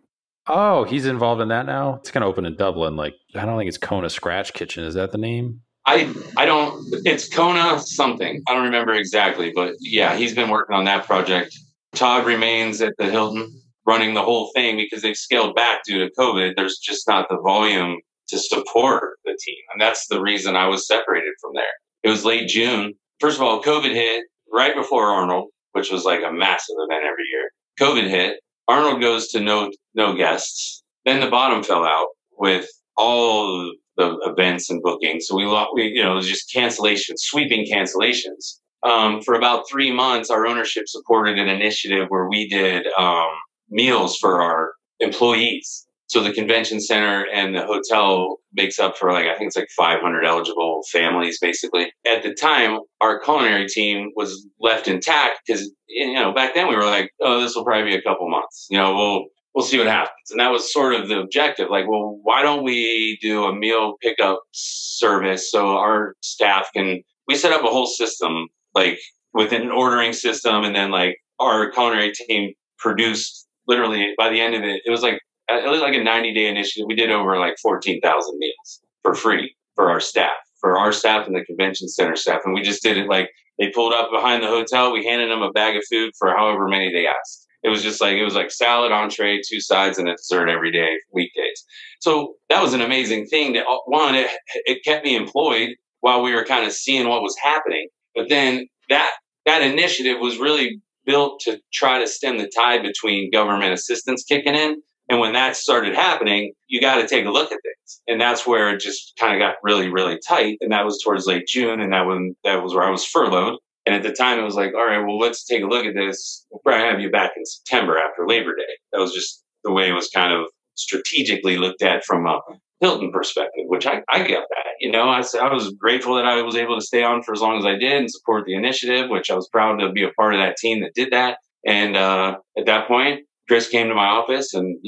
Oh, he's involved in that now? It's going to open in Dublin. Like, I don't think it's Kona Scratch Kitchen. Is that the name? I don't, it's Kona something. I don't remember exactly, but yeah, he's been working on that project. Todd remains at the Hilton running the whole thing because they've scaled back due to COVID. There's just not the volume to support the team. And that's the reason I was separated from there. It was late June. First of all, COVID hit right before Arnold, which was like a massive event every year. COVID hit. Arnold goes to no guests. Then the bottom fell out with all the events and bookings. So we it was just cancellations, sweeping cancellations. For about 3 months, our ownership supported an initiative where we did meals for our employees. So the convention center and the hotel makes up for I think it's like 500 eligible families, basically. At the time, our culinary team was left intact because, back then we were like, oh, this will probably be a couple months. We'll see what happens. And that was sort of the objective. Like, well, why don't we do a meal pickup service so our staff we set up a whole system, like within an ordering system. And then our culinary team produced literally by the end of it was like a 90-day initiative. We did over 14,000 meals for free for our staff and the convention center staff. And we just did it they pulled up behind the hotel. We handed them a bag of food for however many they asked. It was just salad, entree, 2 sides, and a dessert every day, weekdays. So that was an amazing thing. That one, it kept me employed while we were kind of seeing what was happening. But then that initiative was really built to try to stem the tide between government assistance kicking in. And when that started happening, you got to take a look at things. And that's where it just kind of got really, really tight. And that was towards late June. And that was where I was furloughed. And at the time, it was like, all right, well, let's take a look at this. We'll probably have you back in September after Labor Day. That was just the way it was kind of strategically looked at from a Hilton perspective, which I get that. I was grateful that I was able to stay on for as long as I did and support the initiative, which I was proud to be a part of that team that did that. And at that point, Chris came to my office and,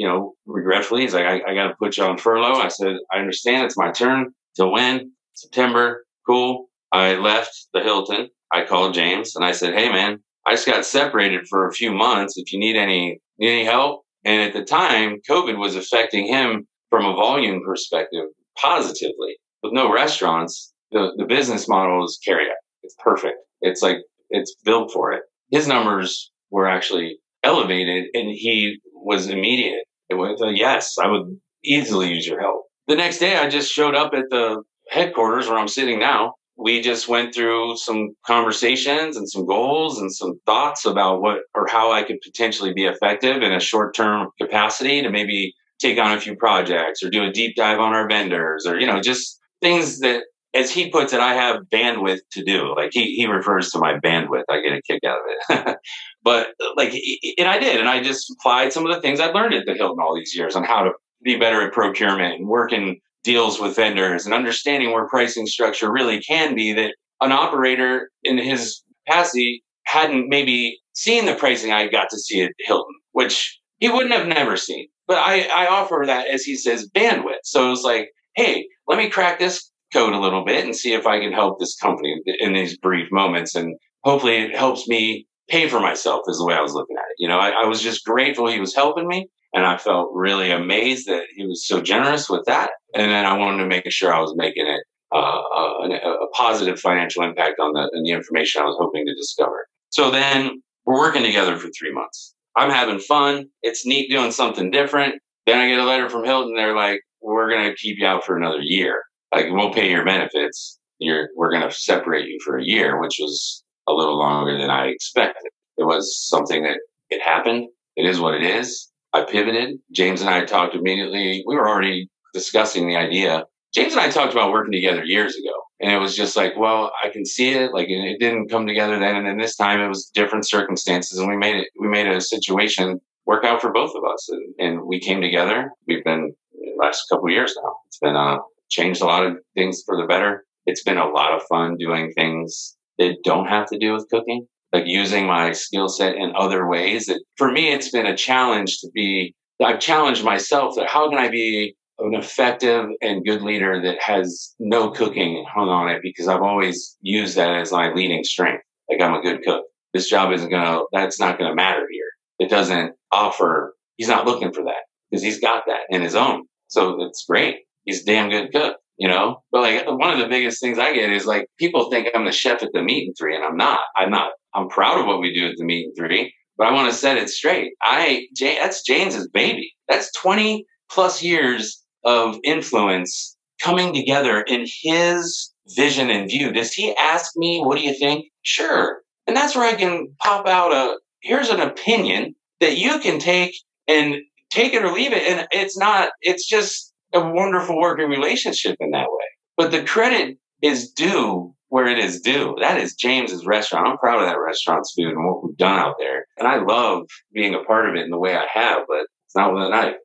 regretfully, he's like, I got to put you on furlough. I said, I understand. It's my turn. Till when? September. Cool. I left the Hilton. I called James and I said, hey, man, I just got separated for a few months. If you need any help. And at the time, COVID was affecting him from a volume perspective positively. With no restaurants, the business model is carryout. It's perfect. It's it's built for it. His numbers were actually elevated and he was immediate. It was yes, I would easily use your help. The next day, I just showed up at the headquarters where I'm sitting now. We just went through some conversations and some goals and some thoughts about how I could potentially be effective in a short-term capacity to maybe take on a few projects or do a deep dive on our vendors or, just things that, as he puts it, I have bandwidth to do. Like he refers to my bandwidth. I get a kick out of it. But and I did. And I just applied some of the things I learned at the Hilton all these years on how to be better at procurement and working deals with vendors and understanding where pricing structure really can be that an operator in his capacity hadn't maybe seen the pricing I got to see at Hilton, which he wouldn't have never seen. But I offer that, as he says, bandwidth. So it was like, hey, let me crack this code a little bit and see if I can help this company in these brief moments. And hopefully it helps me pay for myself is the way I was looking at it. I was just grateful he was helping me. And I felt really amazed that he was so generous with that. And then I wanted to make sure I was making it a positive financial impact on the information I was hoping to discover. So then we're working together for 3 months. I'm having fun. It's neat doing something different. Then I get a letter from Hilton. They're like, we're going to keep you out for another year. Like, we'll pay your benefits. We're going to separate you for a year, which was a little longer than I expected. It was something that it happened. It is what it is. I pivoted. James and I talked immediately. We were already discussing the idea. James and I talked about working together years ago. And it was just like, well, I can see it. Like, it didn't come together then. And then this time it was different circumstances. And we made a situation work out for both of us. And we came together. We've been the last couple of years now. It's been changed a lot of things for the better. It's been a lot of fun doing things that don't have to do with cooking, like using my skill set in other ways. That for me, it's been a challenge I've challenged myself that how can I be an effective and good leader that has no cooking hung on it, because I've always used that as my leading strength. Like, I'm a good cook. This job that's not going to matter here. It doesn't offer, he's not looking for that because he's got that in his own. So it's great. He's a damn good cook, But like, one of the biggest things I get is like, people think I'm the chef at the Meat and Three, and I'm not. I'm proud of what we do at the Meat and Three, but I want to set it straight. That's James's baby. That's 20 plus years of influence coming together in his vision and view. Does he ask me, what do you think? Sure. And that's where I can pop out here's an opinion that you can take it or leave it. And it's just a wonderful working relationship in that way. But the credit is due where it is due. That is James's restaurant. I'm proud of that restaurant's food and what we've done out there. And I love being a part of it in the way I have, but it's not with a knife.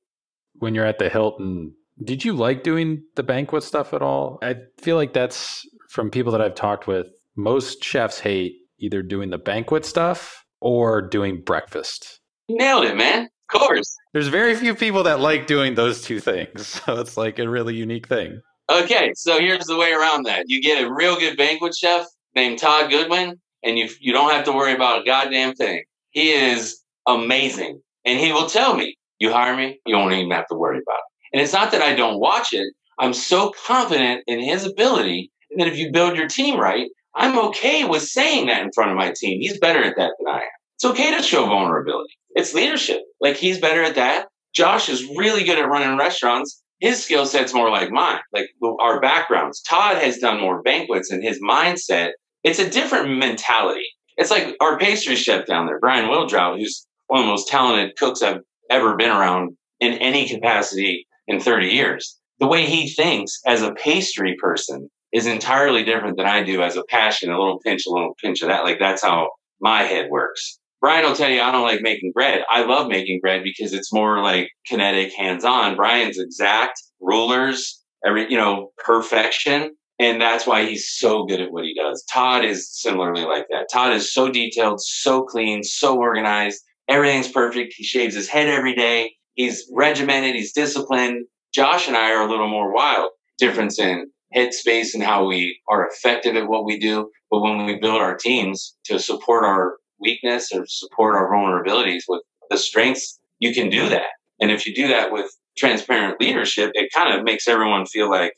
When you're at the Hilton, did you like doing the banquet stuff at all? I feel like that's, from people that I've talked with, most chefs hate either doing the banquet stuff or doing breakfast. You nailed it, man. Of course. There's very few people that like doing those two things. So it's like a really unique thing. Okay, so here's the way around that. You get a real good banquet chef named Todd Goodwin, and you don't have to worry about a goddamn thing. He is amazing. And he will tell me, you hire me, you won't even have to worry about it. And it's not that I don't watch it. I'm so confident in his ability that if you build your team right, I'm okay with saying that in front of my team. He's better at that than I am. It's okay to show vulnerability. It's leadership. Like, he's better at that. Josh is really good at running restaurants. His skill set's more like mine, like our backgrounds. Todd has done more banquets, and his mindset, it's a different mentality. It's like our pastry chef down there, Brian Wildrow, who's one of the most talented cooks I've ever been around in any capacity in 30 years. The way he thinks as a pastry person is entirely different than I do as a passion, a little pinch of that. Like, that's how my head works. Brian will tell you, I don't like making bread. I love making bread because it's more like kinetic, hands-on. Brian's exact, rulers, perfection. And that's why he's so good at what he does. Todd is similarly like that. Todd is so detailed, so clean, so organized. Everything's perfect. He shaves his head every day. He's regimented. He's disciplined. Josh and I are a little more wild. Difference in headspace and how we are effective at what we do. But when we build our teams to support our weakness or support our vulnerabilities with the strengths, you can do that. And if you do that with transparent leadership, it kind of makes everyone feel like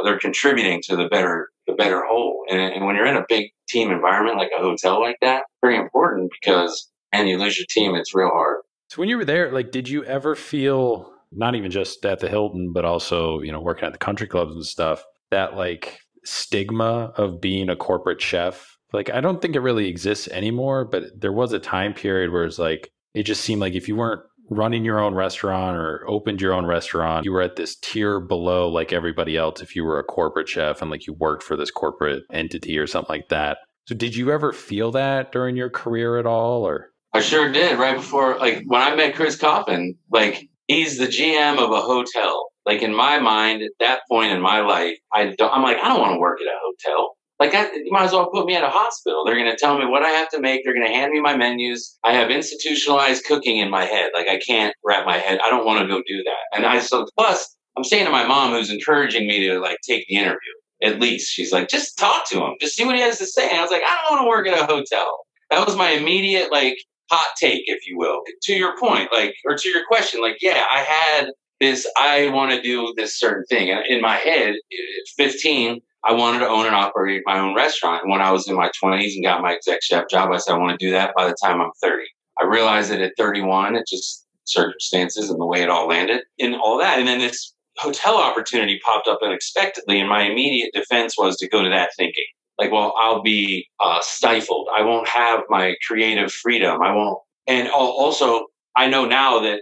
they're contributing to the better whole. And when you're in a big team environment like a hotel like that, very important, because you lose your team, it's real hard. So when you were there, like, did you ever feel, not even just at the Hilton, but also, working at the country clubs and stuff, that like stigma of being a corporate chef? Like, I don't think it really exists anymore, but there was a time period where it's like, it just seemed like if you weren't running your own restaurant or opened your own restaurant, you were at this tier below like everybody else if you were a corporate chef and like you worked for this corporate entity or something like that. So did you ever feel that during your career at all, or? I sure did. Right before, like when I met Chris Coffin, like he's the GM of a hotel. Like in my mind, at that point in my life, I'm like, I don't want to work at a hotel. Like you might as well put me at a hospital. They're going to tell me what I have to make. They're going to hand me my menus. I have institutionalized cooking in my head. Like I can't wrap my head. I don't want to go do that. And plus I'm saying to my mom, who's encouraging me to like take the interview. At least she's like, just talk to him. Just see what he has to say. And I was like, I don't want to work at a hotel. That was my immediate like hot take, if you will, to your point, like, or to your question. Like, yeah, I had this, I want to do this certain thing. And in my head, at 15, I wanted to own and operate my own restaurant. And when I was in my 20s and got my exec chef job, I said, I want to do that by the time I'm 30. I realized that at 31, it just circumstances and the way it all landed and all that. And then this hotel opportunity popped up unexpectedly. And my immediate defense was to go to that thinking. Like, well, I'll be stifled. I won't have my creative freedom. I won't. And also, I know now that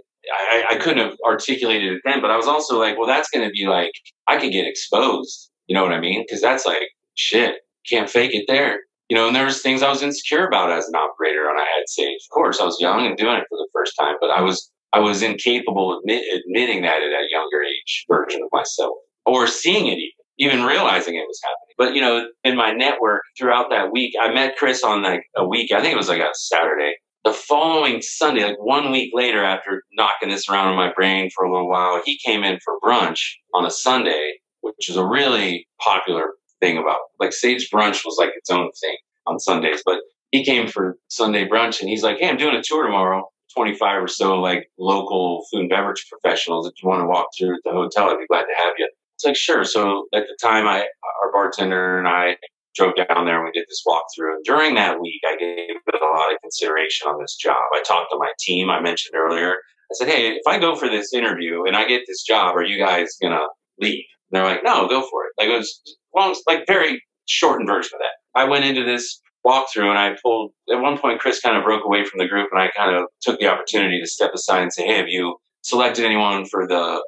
I couldn't have articulated it then, but I was also like, well, that's going to be like, I could get exposed. You know what I mean? Because that's like, shit, can't fake it there. You know, and there was things I was insecure about as an operator when I had Sage. Of course, I was young and doing it for the first time, but I was incapable of admitting that at a younger age version of myself, or seeing it even realizing it was happening. But, you know, in my network throughout that week, I met Chris on like a week. I think it was like a Saturday. The following Sunday, like 1 week later, after knocking this around in my brain for a little while, he came in for brunch on a Sunday, which is a really popular thing about, like Sage brunch was like its own thing on Sundays. But he came for Sunday brunch and he's like, hey, I'm doing a tour tomorrow. 25 or so like local food and beverage professionals. If you want to walk through at the hotel, I'd be glad to have you. It's like, sure. So at the time, our bartender and I drove down there and we did this walkthrough. And during that week, I gave it a lot of consideration on this job. I talked to my team. I mentioned earlier. I said, hey, if I go for this interview and I get this job, are you guys going to leave? And they're like, no, go for it. Like it was like very shortened version of that. I went into this walkthrough and I pulled, at one point, Chris kind of broke away from the group and I kind of took the opportunity to step aside and say, hey, have you selected anyone for the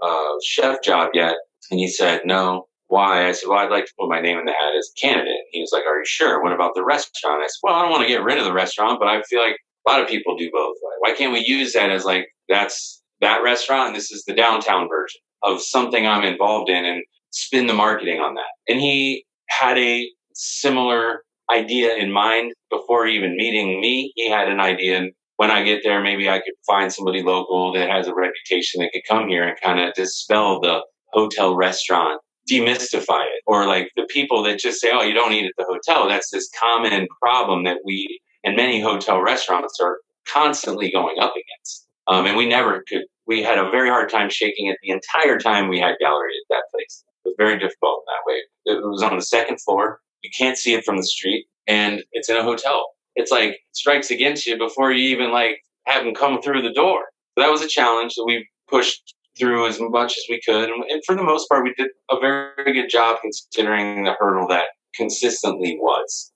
chef job yet? And he said, no. Why? I said, well, I'd like to put my name in the hat as a candidate. He was like, are you sure? What about the restaurant? I said, well, I don't want to get rid of the restaurant, but I feel like a lot of people do both. Why can't we use that as like, that's that restaurant and this is the downtown version of something I'm involved in and spin the marketing on that? And he had a similar idea in mind before even meeting me. He had an idea, and when I get there, maybe I could find somebody local that has a reputation that could come here and kind of dispel the hotel restaurant, demystify it, or like the people that just say, oh, you don't eat at the hotel. That's this common problem that we and many hotel restaurants are constantly going up against. And we never could, we had a very hard time shaking it the entire time we had gallery at that place. It was very difficult in that way. It was on the second floor. You can't see it from the street and it's in a hotel. It's like it strikes against you before you even like have them come through the door. So that was a challenge that we pushed through as much as we could. And for the most part, we did a very good job considering the hurdle that consistently was.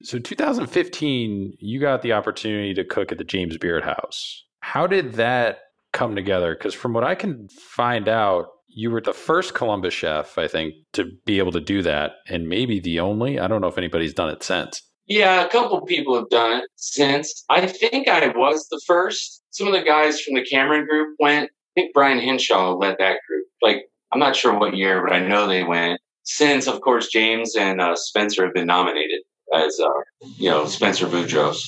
So 2015, you got the opportunity to cook at the James Beard House. How did that come together? Because from what I can find out, you were the first Columbus chef, I think, to be able to do that, and maybe the only. I don't know if anybody's done it since. Yeah, a couple of people have done it since. I think I was the first. Some of the guys from the Cameron group went. I think Brian Hinshaw led that group. Like, I'm not sure what year, but I know they went. Since, of course, James and Spencer have been nominated as, Spencer Boudros.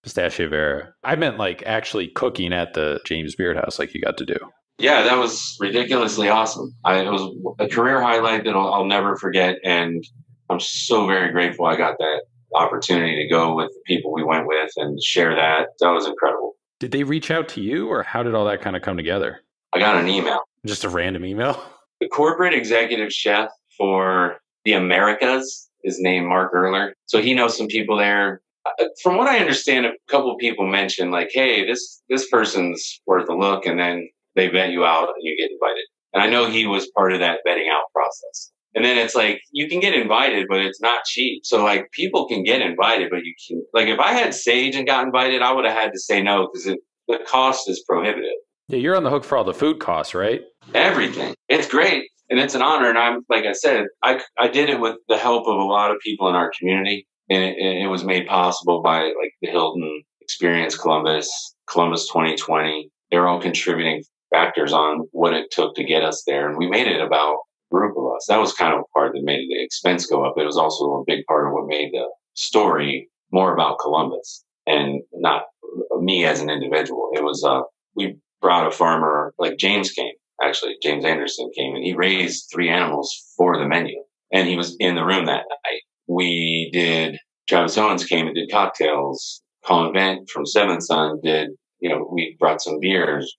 Pistachio Vera. I meant like actually cooking at the James Beard House like you got to do. Yeah, that was ridiculously awesome. It was a career highlight that I'll never forget. And I'm so very grateful I got that opportunity to go with the people we went with and share that. That was incredible. Did they reach out to you or how did all that kind of come together? I got an email. Just a random email? The corporate executive chef for the Americas is named Mark Erler. So he knows some people there. From what I understand, a couple of people mentioned like, hey, this person's worth a look. And then they vet you out and you get invited. And I know he was part of that vetting out process. And then it's like, you can get invited, but it's not cheap. So like people can get invited, but you can, like if I had Sage and got invited, I would have had to say no because the cost is prohibitive. Yeah, you're on the hook for all the food costs, right? Everything. It's great. And it's an honor. And I'm, like I said, I did it with the help of a lot of people in our community. And it was made possible by like the Hilton Experience Columbus 2020. They're all contributing factors on what it took to get us there. And we made it about a group of us. That was kind of a part that made the expense go up. It was also a big part of what made the story more about Columbus and not me as an individual. It was, we brought a farmer like James came. Actually, James Anderson came and he raised 3 animals for the menu. And he was in the room that night. We did, Travis Owens came and did cocktails. Colin Vent from Seventh Son did, we brought some beers.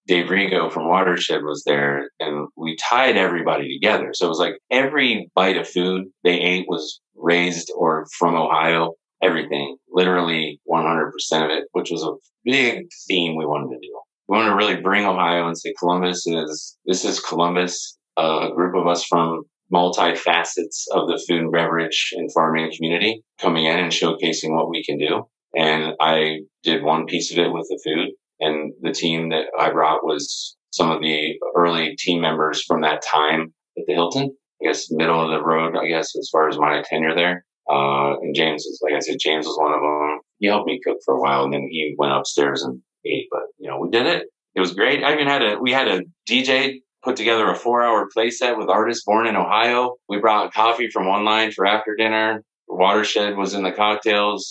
Dave Rigo from Watershed was there and we tied everybody together. So it was like every bite of food they ate was raised or from Ohio. Everything, literally 100% of it, which was a big theme we wanted to do. We want to really bring Ohio and say this is Columbus, a group of us from multi-facets of the food and beverage and farming community coming in and showcasing what we can do. And I did one piece of it with the food, and the team that I brought was some of the early team members from that time at the Hilton. I guess middle of the road, I guess, as far as my tenure there. And James was, like I said, James was one of them. He helped me cook for a while and then he went upstairs and ate, but we did it. It was great. I even we had a DJ put together a 4-hour play set with artists born in Ohio. We brought coffee from one line for after dinner. Watershed was in the cocktails.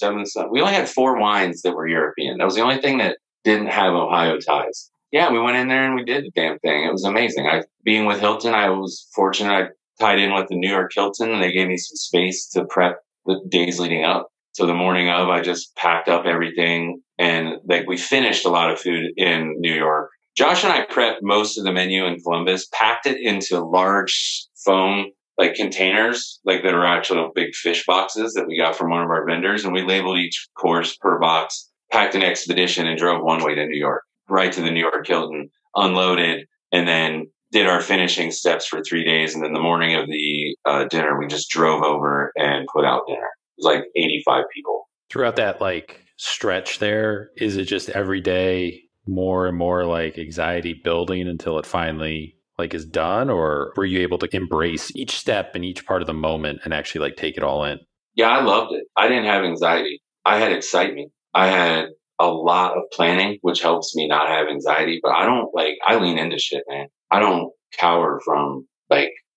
We only had 4 wines that were European. That was the only thing that didn't have Ohio ties. Yeah, we went in there and we did the damn thing. It was amazing. Being with Hilton, I was fortunate. I tied in with the New York Hilton and they gave me some space to prep the days leading up. So the morning of, I just packed up everything and we finished a lot of food in New York. Josh and I prepped most of the menu in Columbus, packed it into large foam containers, that are actual big fish boxes that we got from one of our vendors. And we labeled each course per box, packed an expedition and drove one way to New York, right to the New York Hilton, unloaded, and then did our finishing steps for 3 days. And then the morning of the dinner, we just drove over and put out dinner. It was 85 people. Throughout that stretch there, is it just every day more and more anxiety building until it finally is done? Or were you able to embrace each step and each part of the moment and actually take it all in? Yeah, I loved it. I didn't have anxiety. I had excitement. I had a lot of planning, which helps me not have anxiety, but I don't I lean into shit, man. I don't cower from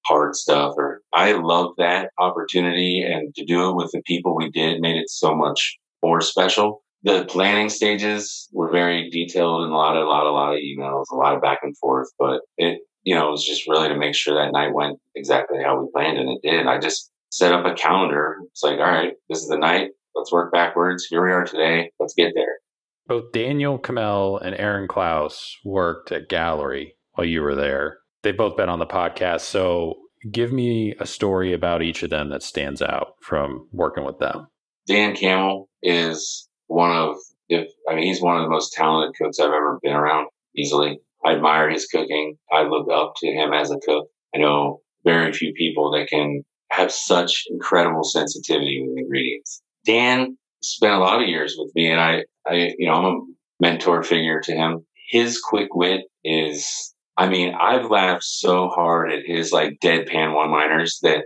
hard stuff, or I love that opportunity, and to do it with the people we did made it so much more special. The planning stages were very detailed and a lot of emails, a lot of back and forth, but it was just really to make sure that night went exactly how we planned, and it did. I just set up a calendar. It's all right, this is the night. Let's work backwards. Here we are today. Let's get there. Both Daniel Campbell and Aaron Klaus worked at Gallery while you were there. They've both been on the podcast. So give me a story about each of them that stands out from working with them. Dan Campbell is he's one of the most talented cooks I've ever been around, easily. I admire his cooking. I look up to him as a cook. I know very few people that can have such incredible sensitivity with ingredients. Dan spent a lot of years with me, and I'm a mentor figure to him. His quick wit is, I've laughed so hard at his deadpan one-liners that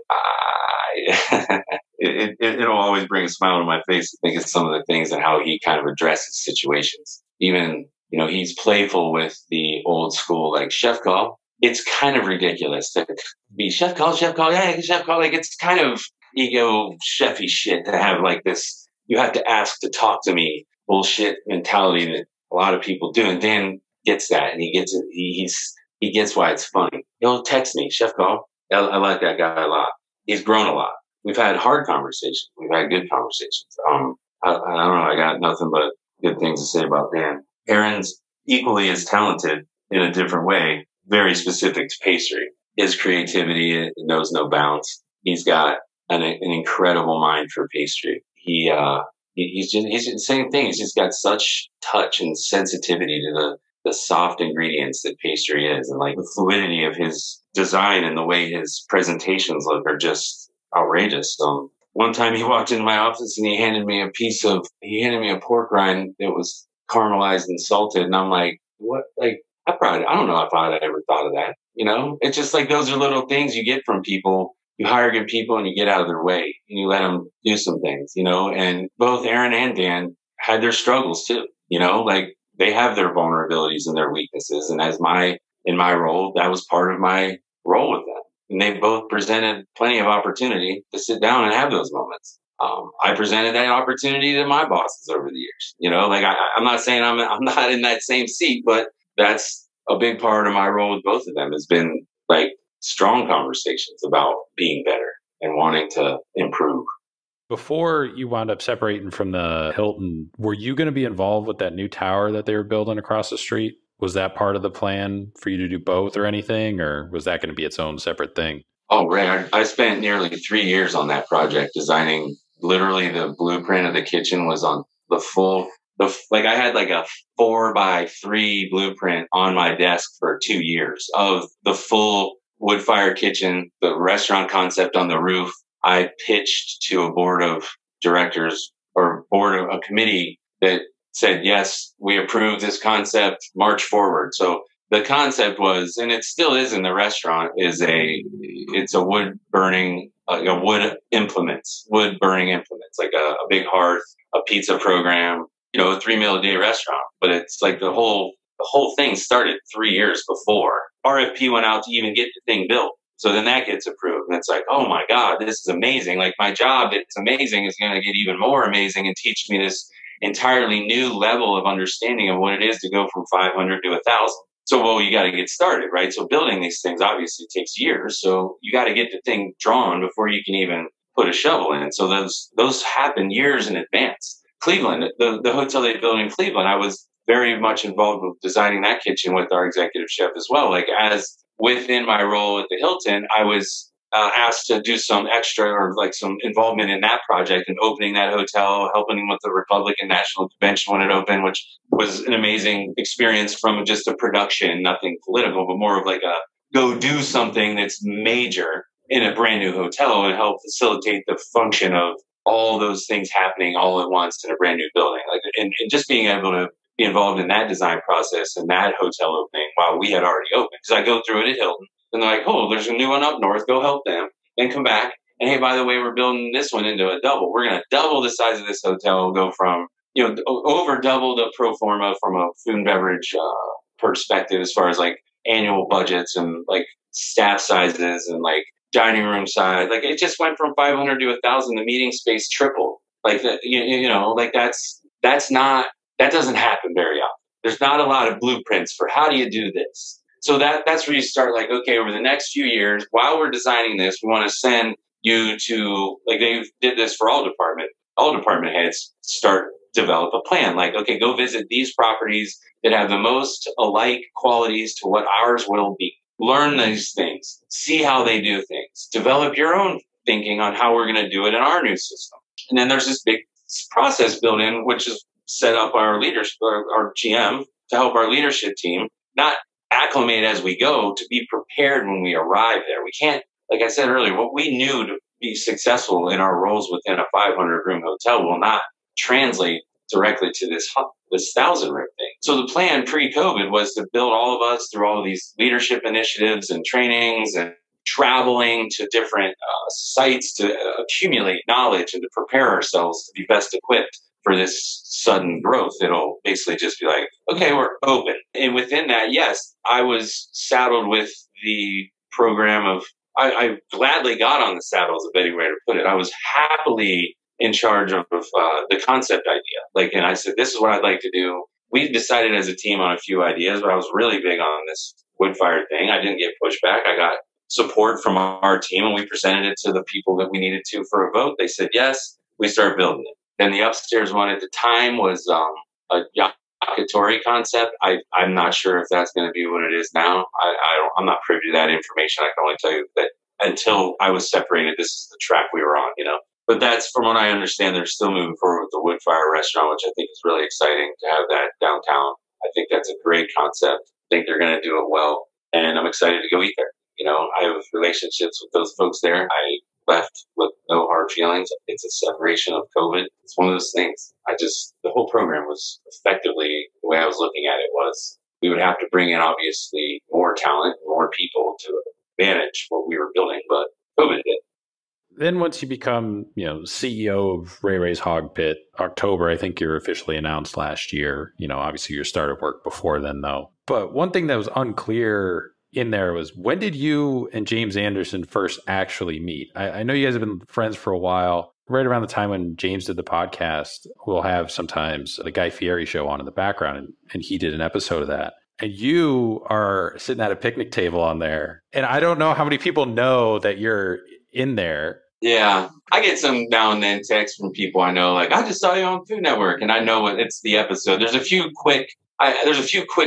it'll always bring a smile to my face to think of some of the things and how he kind of addresses situations. Even, he's playful with the old school, chef call. It's kind of ridiculous to be chef call, yeah, chef call. It's kind of ego chefy shit to have this, you have to ask to talk to me bullshit mentality that a lot of people do. And Dan gets that, and he gets it. He gets why it's funny. He'll text me, chef call. I like that guy a lot. He's grown a lot. We've had hard conversations. We've had good conversations. I don't know. I got nothing but good things to say about Dan. Aaron's equally as talented in a different way, very specific to pastry. His creativity knows no bounds. He's got an incredible mind for pastry. He's the same thing. He's just got such touch and sensitivity to the soft ingredients that pastry is, and the fluidity of his design and the way his presentations look are just outrageous. One time he walked into my office and he handed me a pork rind that was caramelized and salted, and I'm like, what? I don't know if I'd ever thought of that. It's just like those are little things you get from people. You hire good people and you get out of their way and you let them do some things, and both Aaron and Dan had their struggles too, like they have their vulnerabilities and their weaknesses. And in my role, that was part of my role with them. And they both presented plenty of opportunity to sit down and have those moments. I presented that opportunity to my bosses over the years, like I'm not saying I'm not in that same seat, but that's a big part of my role with both of them has been like strong conversations about being better and wanting to improve. Before you wound up separating from the Hilton, were you going to be involved with that new tower that they were building across the street? Was that part of the plan for you to do both or anything, or was that going to be its own separate thing? Oh, Ray, I spent nearly 3 years on that project designing. Literally, the blueprint of the kitchen was on like I had like a 4x3 blueprint on my desk for 2 years of the full wood fire kitchen, the restaurant concept on the roof. I pitched to a board of directors or board of a committee that said, yes, we approve this concept, march forward. So the concept was, and it still is in the restaurant, it's a wood burning, wood burning implements, like a big hearth, a pizza program, a 3 meal a day restaurant. But it's like the whole thing started 3 years before RFP went out to even get the thing built. So then that gets approved. And it's like, oh my God, this is amazing. Like my job, it's amazing, is going to get even more amazing and teach me this entirely new level of understanding of what it is to go from 500 to 1,000. So, well, you got to get started, right? So building these things obviously takes years. So you got to get the thing drawn before you can even put a shovel in. So those happen years in advance. Cleveland, the hotel they built in Cleveland, I was very much involved with designing that kitchen with our executive chef as well. Like as within my role at the Hilton, I was asked to do some extra or like some involvement in that project and opening that hotel, helping with the Republican National Convention when it opened, which was an amazing experience from just a production, nothing political, but more of like a go do something that's major in a brand new hotel and help facilitate the function of all those things happening all at once in a brand new building. Like, and just being able to be involved in that design process and that hotel opening while we had already opened. Because I go through it at Hilton and they're like, oh, there's a new one up north. Go help them. Then come back. And hey, by the way, we're building this one into a double. We're going to double the size of this hotel, go from, over double the pro forma from a food and beverage perspective as far as like annual budgets and like staff sizes and like dining room size. Like it just went from 500 to 1,000. The meeting space tripled. Like that, like that doesn't happen very often. There's not a lot of blueprints for how do you do this. So that's where you start like, okay, over the next few years, while we're designing this, we want to send you to, like they did this for all department heads develop a plan. Like, okay, go visit these properties that have the most alike qualities to what ours will be. Learn these things, see how they do things, develop your own thinking on how we're going to do it in our new system. And then there's this big process built in, which is set up our leaders, our GM, to help our leadership team not acclimate as we go, to be prepared when we arrive there. We can't, like I said earlier, what we knew to be successful in our roles within a 500-room hotel will not translate directly to this 1,000-room thing. So the plan pre-COVID was to build all of us through all of these leadership initiatives and trainings and traveling to different sites to accumulate knowledge and to prepare ourselves to be best equipped for this sudden growth. It'll basically just be like, okay, we're open. And within that, yes, I was saddled with the program of, I gladly got on the saddle is a better way to put it. I was happily in charge of the concept idea. Like, and I said, this is what I'd like to do. We've decided as a team on a few ideas, but I was really big on this wood fire thing. I didn't get pushback. I got support from our team and we presented it to the people that we needed to for a vote. They said, yes, we started building it. Then the upstairs one at the time was a yakitori concept. I'm not sure if that's going to be what it is now. I'm not privy to that information. I can only tell you that until I was separated, this is the track we were on, But that's, from what I understand, they're still moving forward with the wood fire restaurant, which I think is really exciting to have that downtown. I think that's a great concept. I think they're going to do it well, and I'm excited to go eat there. I have relationships with those folks there. I left with no hard feelings. It's a separation of COVID. It's one of those things. The whole program was effectively, the way I was looking at it was, we would have to bring in obviously more talent, more people to manage what we were building, but COVID hit. Then once you become, CEO of Ray Ray's Hog Pit, October, I think you're officially announced last year. Obviously your started work before then though. But one thing that was unclear in there was, when did you and James Anderson first actually meet? I know you guys have been friends for a while. Right around the time when James did the podcast, we'll have sometimes the Guy Fieri show on in the background, and he did an episode of that. And you are sitting at a picnic table on there. And I don't know how many people know that you're in there. Yeah, I get some now and then texts from people I know, like, I just saw you on Food Network, and I know it's the episode. There's a few quick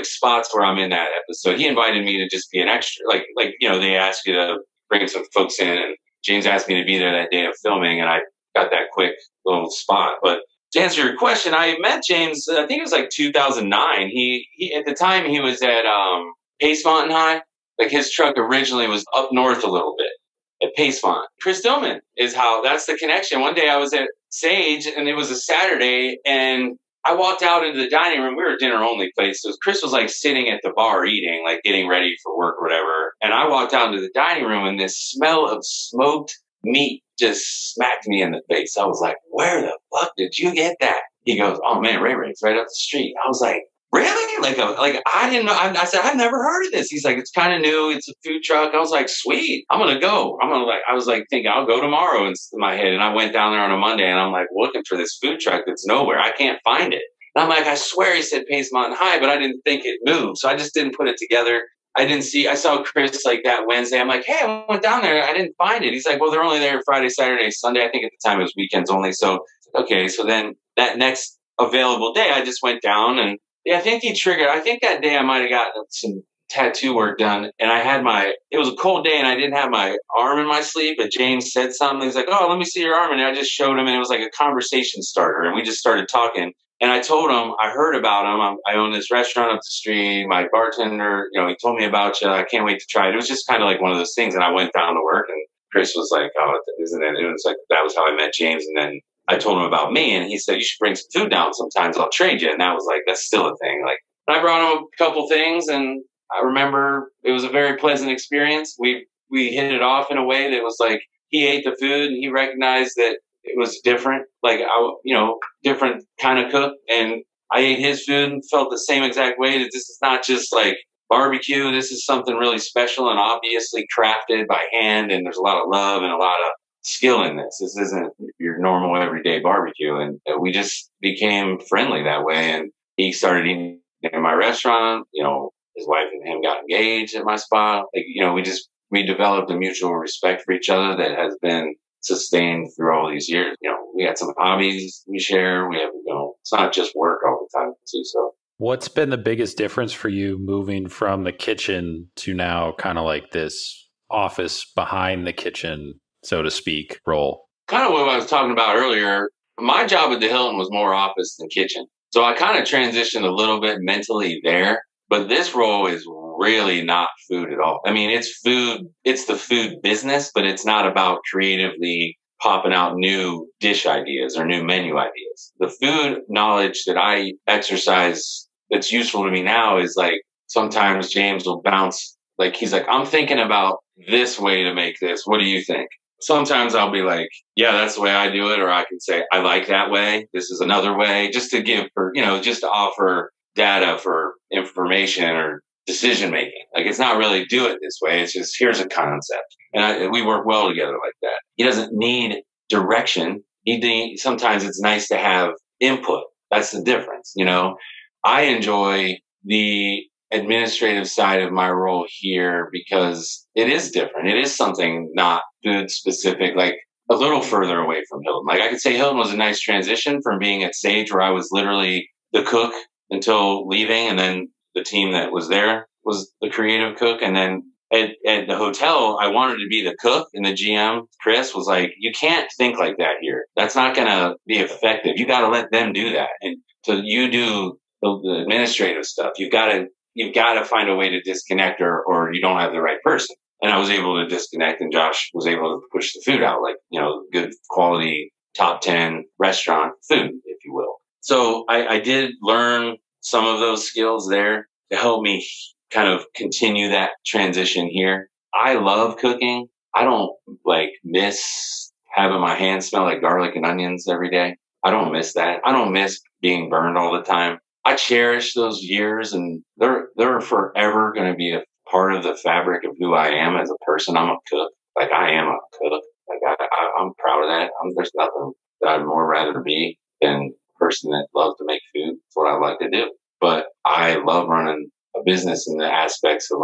spots where I'm in that episode. He invited me to just be an extra, like they ask you to bring some folks in, and James asked me to be there that day of filming, and I got that quick little spot. But to answer your question, I met James, I think it was like 2009. He at the time he was at Pace Mountain High. Like, his truck originally was up north a little bit at Pacemont. Chris Dillman that's the connection. One day I was at Sage, and it was a Saturday, and I walked out into the dining room. We were a dinner only place. So Chris was like sitting at the bar eating, like getting ready for work or whatever. And I walked out into the dining room, and this smell of smoked meat just smacked me in the face. I was like, where the fuck did you get that? He goes, oh man, Ray Ray's right up the street. I was like, really? Like I didn't know. I said, I've never heard of this. He's like, it's kind of new. It's a food truck. I was like, sweet. I'm going to go. I was like thinking I'll go tomorrow in my head. And I went down there on a Monday, and I'm like looking for this food truck that's nowhere. I can't find it. And I'm like, I swear he said Pace Mountain High, but I didn't think it moved. So I just didn't put it together. I saw Chris like that Wednesday. I'm like, hey, I went down there. I didn't find it. He's like, well, they're only there Friday, Saturday, Sunday. I think at the time it was weekends only. So, okay. So then that next available day, I just went down, and I think that day I might have gotten some tattoo work done, and it was a cold day, and I didn't have my arm in my sleeve, but James said something. He's like, oh, let me see your arm. And I just showed him, and it was like a conversation starter. And we just started talking. And I told him, I heard about him. I own this restaurant up the street. My bartender, he told me about you. I can't wait to try it. It was just kind of like one of those things. And I went down to work, and Chris was like, oh, isn't it? It was like, that was how I met James. And then I told him about me, and he said, you should bring some food down sometimes. I'll trade you. And that was like, that's still a thing. Like, I brought him a couple things, and I remember it was a very pleasant experience. We hit it off in a way that was like, he ate the food, and he recognized that it was different, like, different kind of cook. And I ate his food and felt the same exact way, that this is not just like barbecue. This is something really special and obviously crafted by hand. And there's a lot of love and a lot of skill in this. This isn't your normal everyday barbecue. And we just became friendly that way. And he started eating in my restaurant. His wife and him got engaged at my spot. Like, we developed a mutual respect for each other that has been sustained through all these years. We had some hobbies we share. We have, it's not just work all the time too. So what's been the biggest difference for you moving from the kitchen to now kind of like this office behind the kitchen, so to speak, role? Kind of what I was talking about earlier. My job at the Hilton was more office than kitchen. So I kind of transitioned a little bit mentally there, but this role is really not food at all. I mean, it's food, it's the food business, but it's not about creatively popping out new dish ideas or new menu ideas. The food knowledge that I exercise that's useful to me now is like, sometimes James will bounce, like, he's like, I'm thinking about this way to make this. What do you think? Sometimes I'll be like, yeah, that's the way I do it. Or I can say, I like that way. This is another way, just to give, just to offer data for information or decision making. Like, it's not really do it this way. It's just, here's a concept. And we work well together like that. He doesn't need direction. Sometimes it's nice to have input. That's the difference. I enjoy the administrative side of my role here because it is different. It is something not food specific, like a little further away from Hilton. Like, I could say Hilton was a nice transition from being at Sage, where I was literally the cook until leaving, and then the team that was there was the creative cook. And then at the hotel, I wanted to be the cook, and the GM, Chris, was like, you can't think like that here. That's not going to be effective. You got to let them do that. And so you do the administrative stuff. You've got to find a way to disconnect, or you don't have the right person. And I was able to disconnect, and Josh was able to push the food out, like, good quality, top 10 restaurant food, if you will. So I did learn some of those skills there. to help me kind of continue that transition here. I love cooking. I don't miss having my hands smell like garlic and onions every day. I don't miss that. I don't miss being burned all the time. I cherish those years, and they're forever going to be a part of the fabric of who I am as a person. I'm a cook. I am a cook. I'm proud of that. There's nothing that I'd more rather be than a person that loves to make food. It's what I like to do. But I love running a business in the aspects of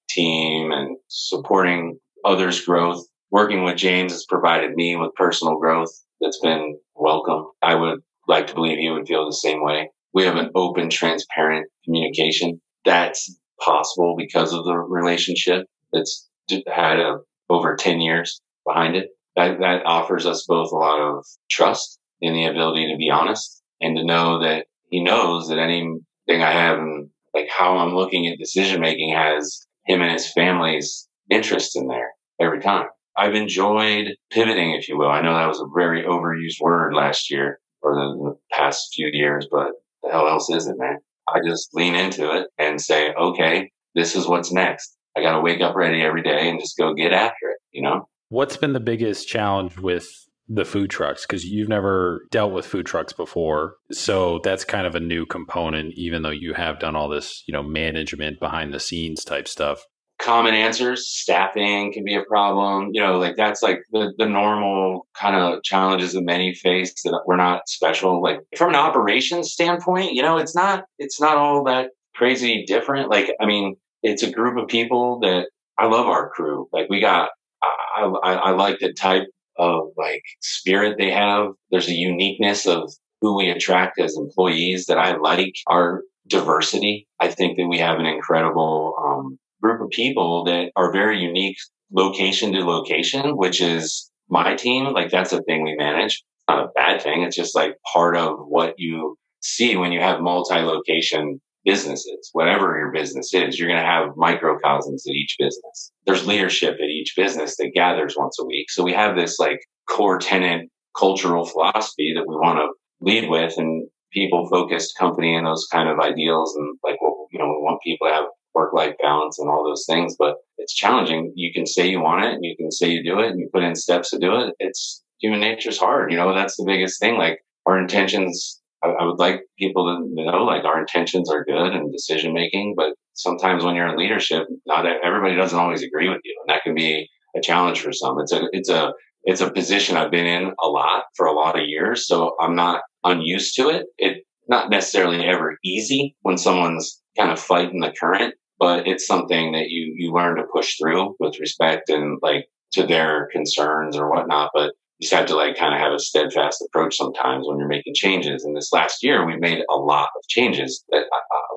team and supporting others' growth. Working with James has provided me with personal growth that's been welcome. I would like to believe he would feel the same way. We have an open, transparent communication that's possible because of the relationship that's had over 10 years behind it. That offers us both a lot of trust in the ability to be honest and to know that he knows that anything I have and how I'm looking at decision making has him and his family's interest in there every time. I've enjoyed pivoting, if you will. I know that was a very overused word last year or the past few years, but the hell else is it, man? I just lean into it and say, okay, this is what's next. I got to wake up ready every day and just go get after it, What's been the biggest challenge with the food trucks? Because you've never dealt with food trucks before. So that's kind of a new component, even though you have done all this, management behind the scenes type stuff. Common answers, staffing can be a problem. That's the normal kind of challenges that many face that we're not special. From an operations standpoint, it's not all that crazy different. It's a group of people that I love our crew. I like the type of spirit they have. There's a uniqueness of who we attract as employees that I like. Our diversity. I think that we have an incredible, group of people that are very unique location to location, which is my team. That's a thing we manage. It's not a bad thing. It's just part of what you see when you have multi-location businesses. Whatever your business is, you're going to have microcosms at each business. There's leadership at each business that gathers once a week. So we have this core tenant cultural philosophy that we want to lead with, and people focused company and those kind of ideals. And we want people to have work-life balance and all those things, but it's challenging. You can say you want it and you can say you do it and you put in steps to do it. It's human nature's hard. That's the biggest thing. Our intentions, I would like people to know, our intentions are good in decision making, but sometimes when you're in leadership, not everybody doesn't always agree with you. And that can be a challenge for some. It's a position I've been in a lot for a lot of years. So I'm not unused to it. It's not necessarily ever easy when someone's kind of fighting the current, but it's something that you learn to push through with respect and to their concerns or whatnot. But you just have to kind of have a steadfast approach sometimes when you're making changes. And this last year, we've made a lot of changes that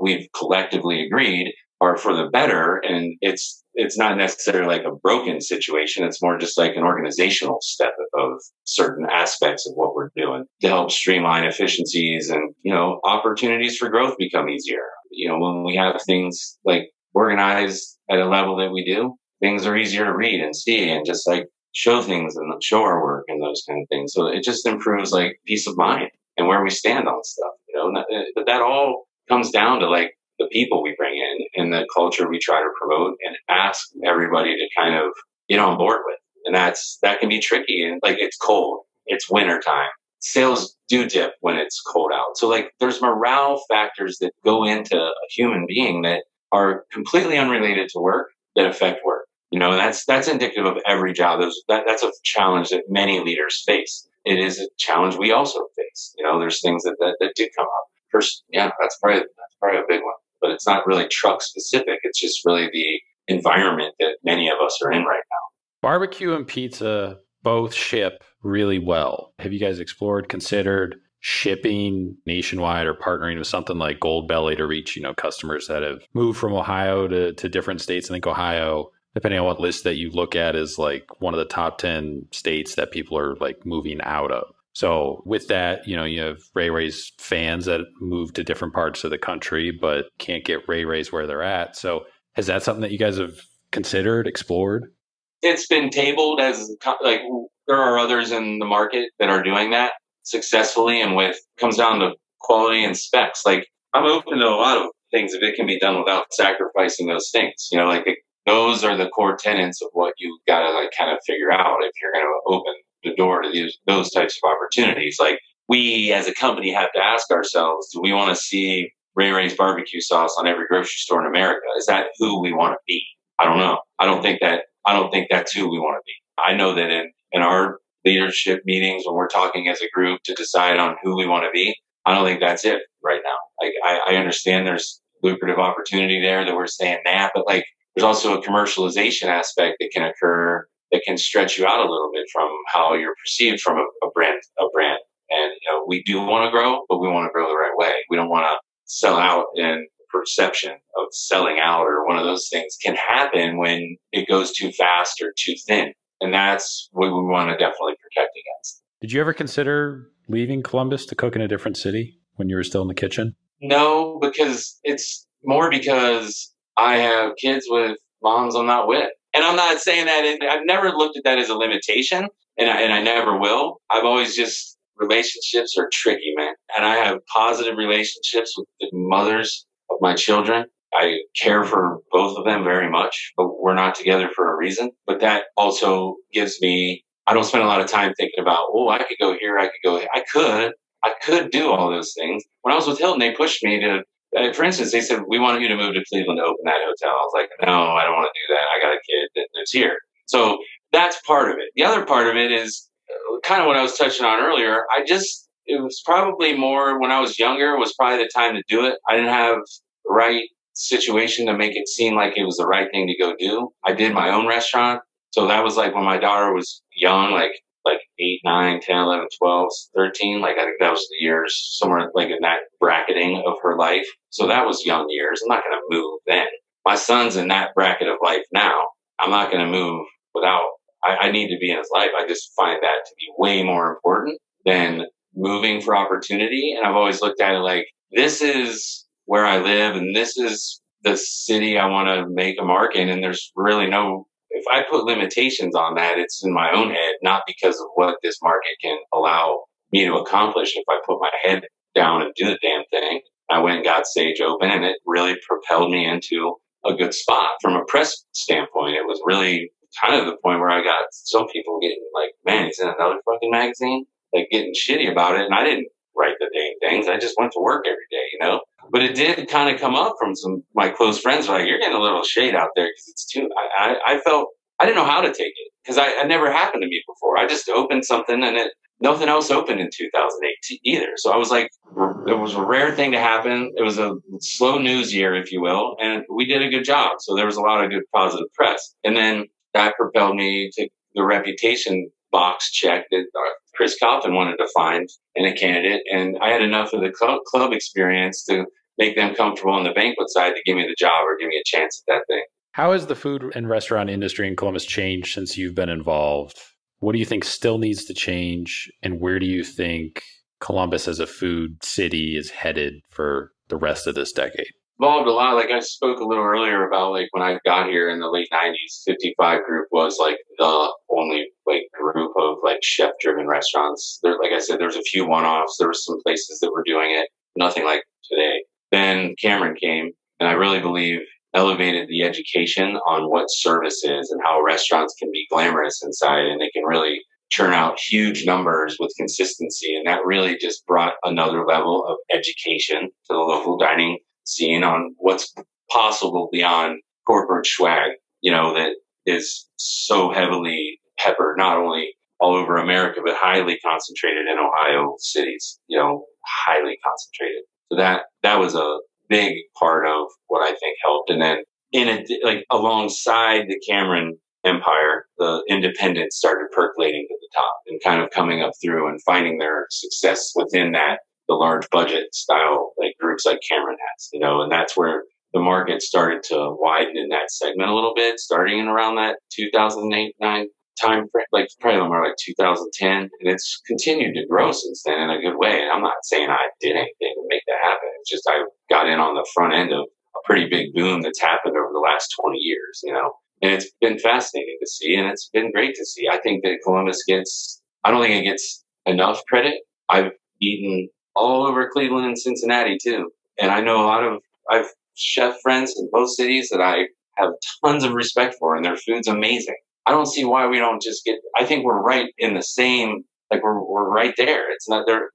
we've collectively agreed are for the better. And it's not necessarily a broken situation. It's more just an organizational step of certain aspects of what we're doing to help streamline efficiencies and, opportunities for growth become easier. When we have things organized at a level that we do, things are easier to read and see and just show things and show our work and those kind of things. So it just improves peace of mind and where we stand on stuff, but that all comes down to the people we bring in and the culture we try to promote and ask everybody to kind of get on board with. And that can be tricky. And it's cold, it's wintertime. Sales do dip when it's cold out. So there's morale factors that go into a human being that are completely unrelated to work that affect work. That's indicative of every job. That's a challenge that many leaders face. It is a challenge we also face. There's things that do come up. First, that's probably a big one. But it's not really truck specific. It's just really the environment that many of us are in right now. Barbecue and pizza both ship really well. Have you guys considered shipping nationwide or partnering with something like Gold Belly to reach, customers that have moved from Ohio to different states? I think Ohio, depending on what list that you look at, is one of the top 10 states that people are moving out of. So with that, you have Ray Ray's fans that move to different parts of the country, but can't get Ray Ray's where they're at. So is that something that you guys have considered, explored? It's been tabled as there are others in the market that are doing that successfully, and comes down to quality and specs. I'm open to a lot of things, if it can be done without sacrificing those things, you know, like those are the core tenets of what you got to like kind of figure out if you're going to open the door to those types of opportunities. Like we as a company have to ask ourselves, do we want to see Ray Ray's barbecue sauce on every grocery store in America? Is that who we want to be? I don't know. I don't think that's who we want to be. I know that in our leadership meetings, when we're talking as a group to decide on who we want to be, I don't think that's it right now. Like I understand there's lucrative opportunity there that we're saying that, but like there's also a commercialization aspect that can occur that can stretch you out a little bit from how you're perceived from a brand. And you know, we do want to grow, but we want to grow the right way. We don't want to sell out, and perception of selling out or one of those things can happen when it goes too fast or too thin. And that's what we want to definitely protect against. Did you ever consider leaving Columbus to cook in a different city when you were still in the kitchen? No, because it's more because I have kids with moms I'm not with. And I'm not saying that, I've never looked at that as a limitation, and I never will. I've always just, relationships are tricky, man. And I have positive relationships with the mothers of my children. I care for both of them very much, but we're not together for a reason. But that also gives me, I don't spend a lot of time thinking about, oh, I could go here, I could go here. I could do all those things. When I was with Hilton, they pushed me to, for instance, they said, we want you to move to Cleveland to open that hotel. I was like, no, I don't want to do that. I got a kid that lives here. So that's part of it. The other part of it is kind of what I was touching on earlier. It was probably more when I was younger was probably the time to do it. I didn't have the right situation to make it seem like it was the right thing to go do. I did my own restaurant. So that was like when my daughter was young, like 8, 9, 10, 11, 12, 13. Like I think that was the years somewhere like in that bracketing of her life. So that was young years. I'm not going to move then. My son's in that bracket of life now. I'm not going to move without, I need to be in his life. I just find that to be way more important than moving for opportunity. And I've always looked at it like, this is where I live and this is the city I want to make a mark in. And there's really no, if I put limitations on that, it's in my own head, not because of what this market can allow me to accomplish. If I put my head down and do the damn thing, I went and got Sage open, and it really propelled me into a good spot. From a press standpoint, it was really kind of the point where I got some people getting like, man, he's in another fucking magazine, like getting shitty about it. And I didn't write the dang things. I just went to work every day, you know? But it did kind of come up from some my close friends were like, you're getting a little shade out there because it's too, I felt, I didn't know how to take it because it never happened to me before. I just opened something and nothing else opened in 2008 either. So I was like, it was a rare thing to happen. It was a slow news year, if you will. And we did a good job. So there was a lot of good positive press. And then that propelled me to the reputation box check that Chris Coffin wanted to find in a candidate. And I had enough of the club experience to make them comfortable on the banquet side to give me the job or give me a chance at that thing. How has the food and restaurant industry in Columbus changed since you've been involved? What do you think still needs to change? And where do you think Columbus as a food city is headed for the rest of this decade? Evolved a lot. Like I spoke a little earlier about like when I got here in the late 90s, 55 Group was like the only like group of like chef driven restaurants. There, like I said, there's a few one-offs. There were some places that were doing it, nothing like today. Then Cameron came, and I really believe elevated the education on what service is and how restaurants can be glamorous inside, and they can really churn out huge numbers with consistency. And that really just brought another level of education to the local dining scene on what's possible beyond corporate swag, you know, that is so heavily peppered, not only all over America, but highly concentrated in Ohio cities, you know, highly concentrated. So that was a big part of what I think helped. And then like alongside the Cameron empire, the independents started percolating to the top and kind of coming up through and finding their success within that, the large budget style, like groups like Cameron has, you know, and that's where the market started to widen in that segment a little bit, starting in around that 2008-9 time frame, like probably more like 2010. And it's continued to grow since then in a good way. And I'm not saying I did anything to make that happen. It's just I got in on the front end of a pretty big boom that's happened over the last 20 years, you know. And it's been fascinating to see, and it's been great to see. I think that Columbus I don't think it gets enough credit. I've eaten all over Cleveland and Cincinnati too. And I know I've chef friends in both cities that I have tons of respect for, and their food's amazing. I don't see why we don't just get. I think we're right in the same. Like we're right there. It's not there.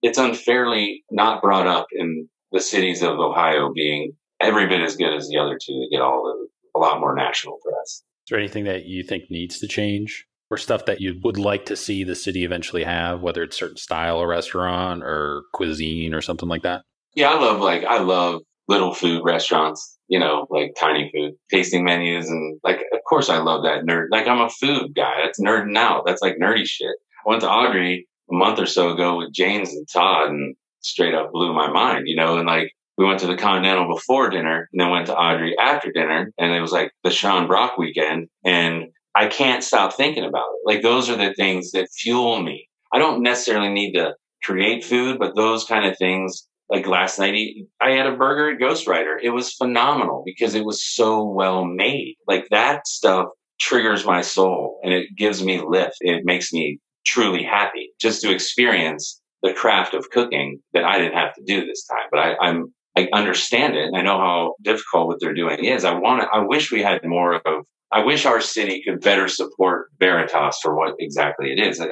It's unfairly not brought up in the cities of Ohio being every bit as good as the other two to get a lot more national press. Is there anything that you think needs to change, or stuff that you would like to see the city eventually have, whether it's certain style of restaurant or cuisine or something like that? Yeah, I love little food restaurants, like tiny food tasting menus. And like, of course I love that nerd. Like I'm a food guy. That's nerding out. That's like nerdy shit. I went to Audrey a month or so ago with James and Todd and straight up blew my mind, and like we went to the Continental before dinner and then went to Audrey after dinner. And it was like the Sean Brock weekend. And I can't stop thinking about it. Like those are the things that fuel me. I don't necessarily need to create food, but those kind of things. Like last night, I had a burger at Ghostwriter. It was phenomenal because it was so well made. Like that stuff triggers my soul and it gives me lift. It makes me truly happy just to experience the craft of cooking that I didn't have to do this time. But I understand it and I know how difficult what they're doing is. I wish we had more of. I wish our city could better support Veritas for what exactly it is.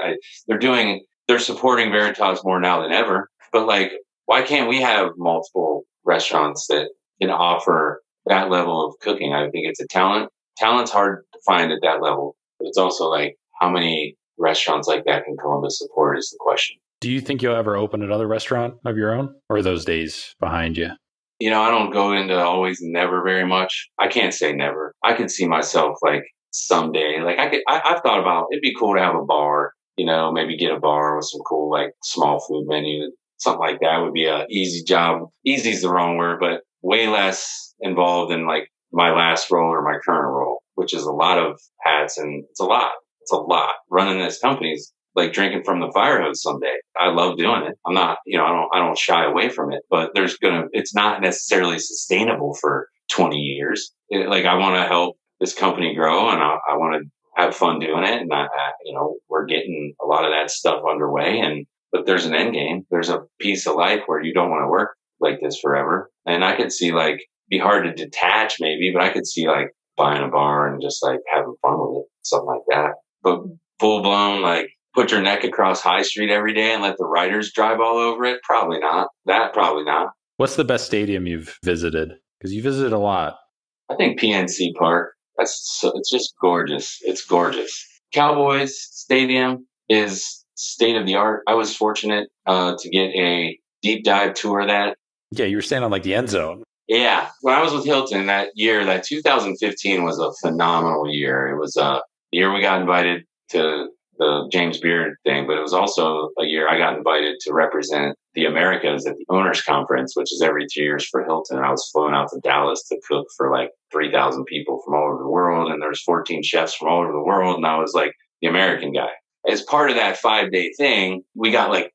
They're supporting Veritas more now than ever. But like, why can't we have multiple restaurants that can offer that level of cooking? I think it's a talent. Talent's hard to find at that level. But it's also like, how many restaurants like that can Columbus support is the question. Do you think you'll ever open another restaurant of your own, or are those days behind you? I don't go into always never very much. I can't say never. I could see myself like someday, like I've thought about, it'd be cool to have a bar, maybe get a bar with some cool, like small food menu. Something like that would be a easy job. Easy is the wrong word, but way less involved in like my last role or my current role, which is a lot of hats and it's a lot. It's a lot. Running this company's like drinking from the fire hose someday. I love doing it. I'm not, I don't shy away from it, but it's not necessarily sustainable for 20 years. I want to help this company grow and I want to have fun doing it. And we're getting a lot of that stuff underway but there's an end game. There's a piece of life where you don't want to work like this forever. And I could see like, be hard to detach maybe, but I could see like buying a bar and just like having fun with it, something like that. But full blown, like put your neck across High Street every day and let the writers drive all over it. Probably not. Probably not. What's the best stadium you've visited? Because you visited a lot. I think PNC Park. It's just gorgeous. It's gorgeous. Cowboys Stadium is state of the art. I was fortunate to get a deep dive tour of that. Yeah, you were staying on like the end zone. Yeah. When I was with Hilton that year, that 2015 was a phenomenal year. It was the year we got invited to the James Beard thing, but it was also a year I got invited to represent the Americas at the Owners Conference, which is every 2 years for Hilton. I was flown out to Dallas to cook for like 3,000 people from all over the world. And there's 14 chefs from all over the world. And I was like the American guy. As part of that 5-day thing, we got like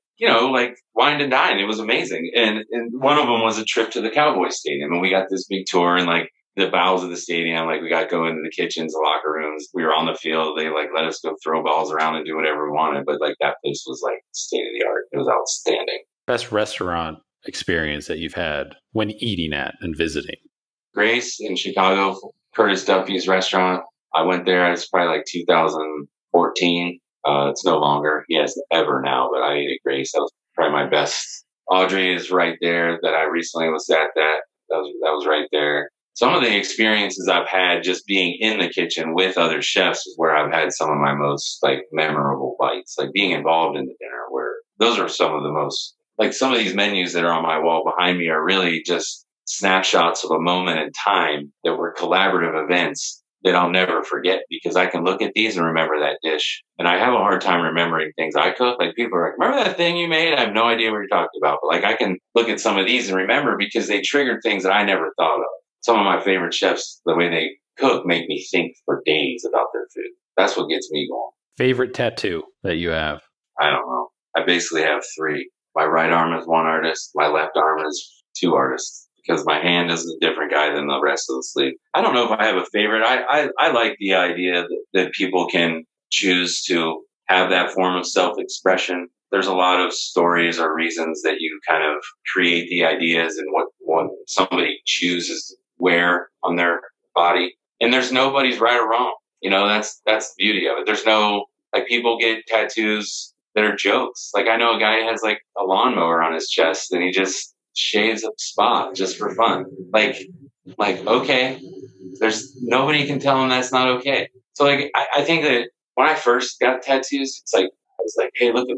wine and dine. It was amazing. And one of them was a trip to the Cowboys Stadium. And we got this big tour and like the bowels of the stadium. Like we got to go into the kitchens, the locker rooms. We were on the field. They like let us go throw balls around and do whatever we wanted. But like that place was like state of the art. It was outstanding. Best restaurant experience that you've had when eating at and visiting? Grace in Chicago, Curtis Duffy's restaurant. I went there. It's probably like 2014. It's no longer. He has ever now, but I ate at Grace. That was probably my best. Audrey is right there. That I recently was at. That was right there. Some of the experiences I've had just being in the kitchen with other chefs is where I've had some of my most like memorable bites. Like being involved in the dinner, where those are some of the most like some of these menus that are on my wall behind me are really just snapshots of a moment in time that were collaborative events that I'll never forget because I can look at these and remember that dish. And I have a hard time remembering things I cook. Like people are like, remember that thing you made? I have no idea what you're talking about. But like I can look at some of these and remember because they triggered things that I never thought of. Some of my favorite chefs, the way they cook, make me think for days about their food. That's what gets me going. Favorite tattoo that you have? I don't know. I basically have 3. My right arm is one artist. My left arm is 2 artists. Because my hand is a different guy than the rest of the sleeve. I don't know if I have a favorite. I like the idea that people can choose to have that form of self-expression. There's a lot of stories or reasons that you kind of create the ideas and what somebody chooses to wear on their body. And there's nobody's right or wrong. That's the beauty of it. There's no, like, people get tattoos that are jokes. Like, I know a guy has like a lawnmower on his chest and he just shaves a spot just for fun. Like, okay, there's nobody can tell him that's not okay. So like, I think that when I first got tattoos, it's like, I was like, hey, look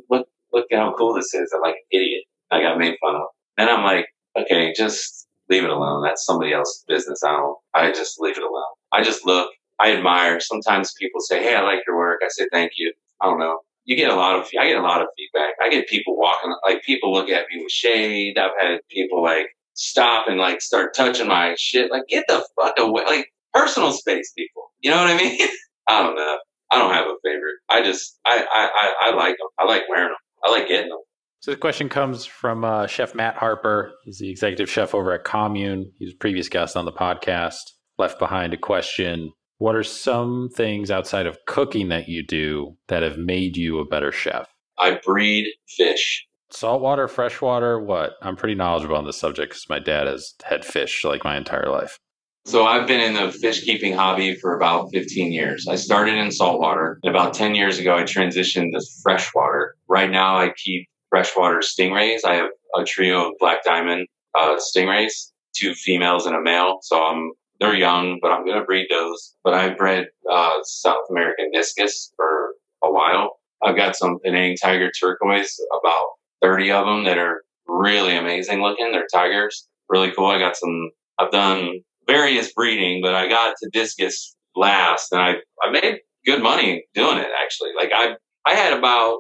at how cool this is. I'm like an idiot. I got made fun of. And I'm like, okay, just leave it alone. That's somebody else's business. I just leave it alone. I just look, I admire. Sometimes people say, hey, I like your work. I say, thank you. I don't know. I get a lot of feedback. I get people walking, like, people look at me with shade. I've had people like stop and like start touching my shit. Like, get the fuck away. Like, personal space, people. You know what I mean? I don't know. I don't have a favorite. I like them. I like wearing them. I like getting them. So the question comes from Chef Matt Harper. He's the executive chef over at Commune. He's a previous guest on the podcast. Left behind a question. What are some things outside of cooking that you do that have made you a better chef? I breed fish. Saltwater, freshwater, what? I'm pretty knowledgeable on this subject because my dad has had fish like my entire life. So I've been in the fish keeping hobby for about 15 years. I started in saltwater. And about 10 years ago, I transitioned to freshwater. Right now, I keep freshwater stingrays. I have a trio of black diamond stingrays, 2 females and a male. So they're young, but I'm going to breed those. But I've bred South American discus for a while. I've got some Penang tiger turquoise, about 30 of them that are really amazing looking. They're tigers. Really cool. I've done various breeding, but I got to discus last, and I made good money doing it, actually. Like, I had about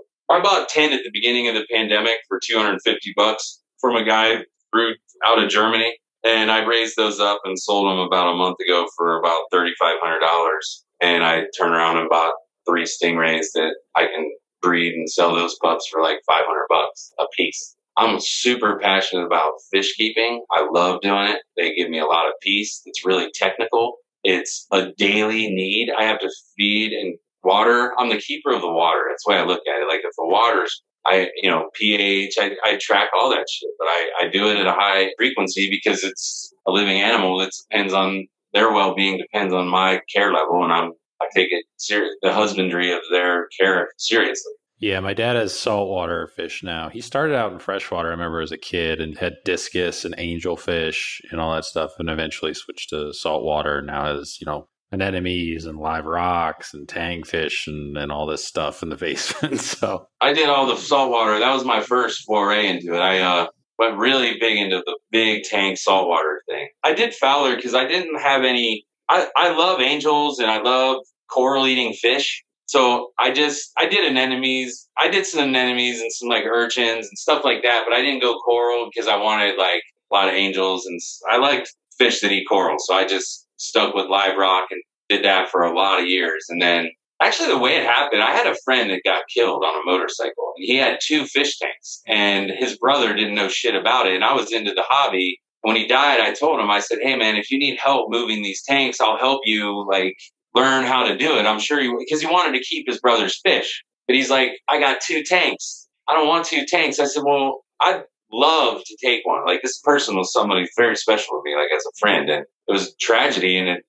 10 at the beginning of the pandemic for $250 from a guy brewed out of Germany. And I raised those up and sold them about a month ago for about $3,500. And I turned around and bought 3 stingrays that I can breed and sell those pups for like $500 a piece. I'm super passionate about fish keeping. I love doing it. They give me a lot of peace. It's really technical. It's a daily need. I have to feed and water. I'm the keeper of the water. That's the way I look at it. Like, if the water's, pH, I track all that shit, but I do it at a high frequency because it's a living animal. It depends on their well-being, depends on my care level. And I take it serious, the husbandry of their care seriously. Yeah, my dad has saltwater fish now. He started out in freshwater, I remember, as a kid, and had discus and angelfish and all that stuff, and eventually switched to saltwater. Now has, anemones and live rocks and tangfish and all this stuff in the basement. So I did all the saltwater. That was my first foray into it. I went really big into the big tank saltwater thing. I did Fowler because I didn't have any. I love angels and I love coral eating fish. So I did anemones. I did some anemones and some like urchins and stuff like that, but I didn't go coral because I wanted like a lot of angels, and I liked fish that eat coral. So I just stuck with live rock and did that for a lot of years. And then actually the way it happened, I had a friend that got killed on a motorcycle. He had 2 fish tanks and his brother didn't know shit about it. And I was into the hobby. When he died, I told him, I said, hey man, if you need help moving these tanks, I'll help you like learn how to do it. I'm sure because he wanted to keep his brother's fish, but he's like, I got 2 tanks. I don't want 2 tanks. I said, well, I'd love to take one. Like, this person was somebody very special to me, like as a friend, and it was tragedy. And it,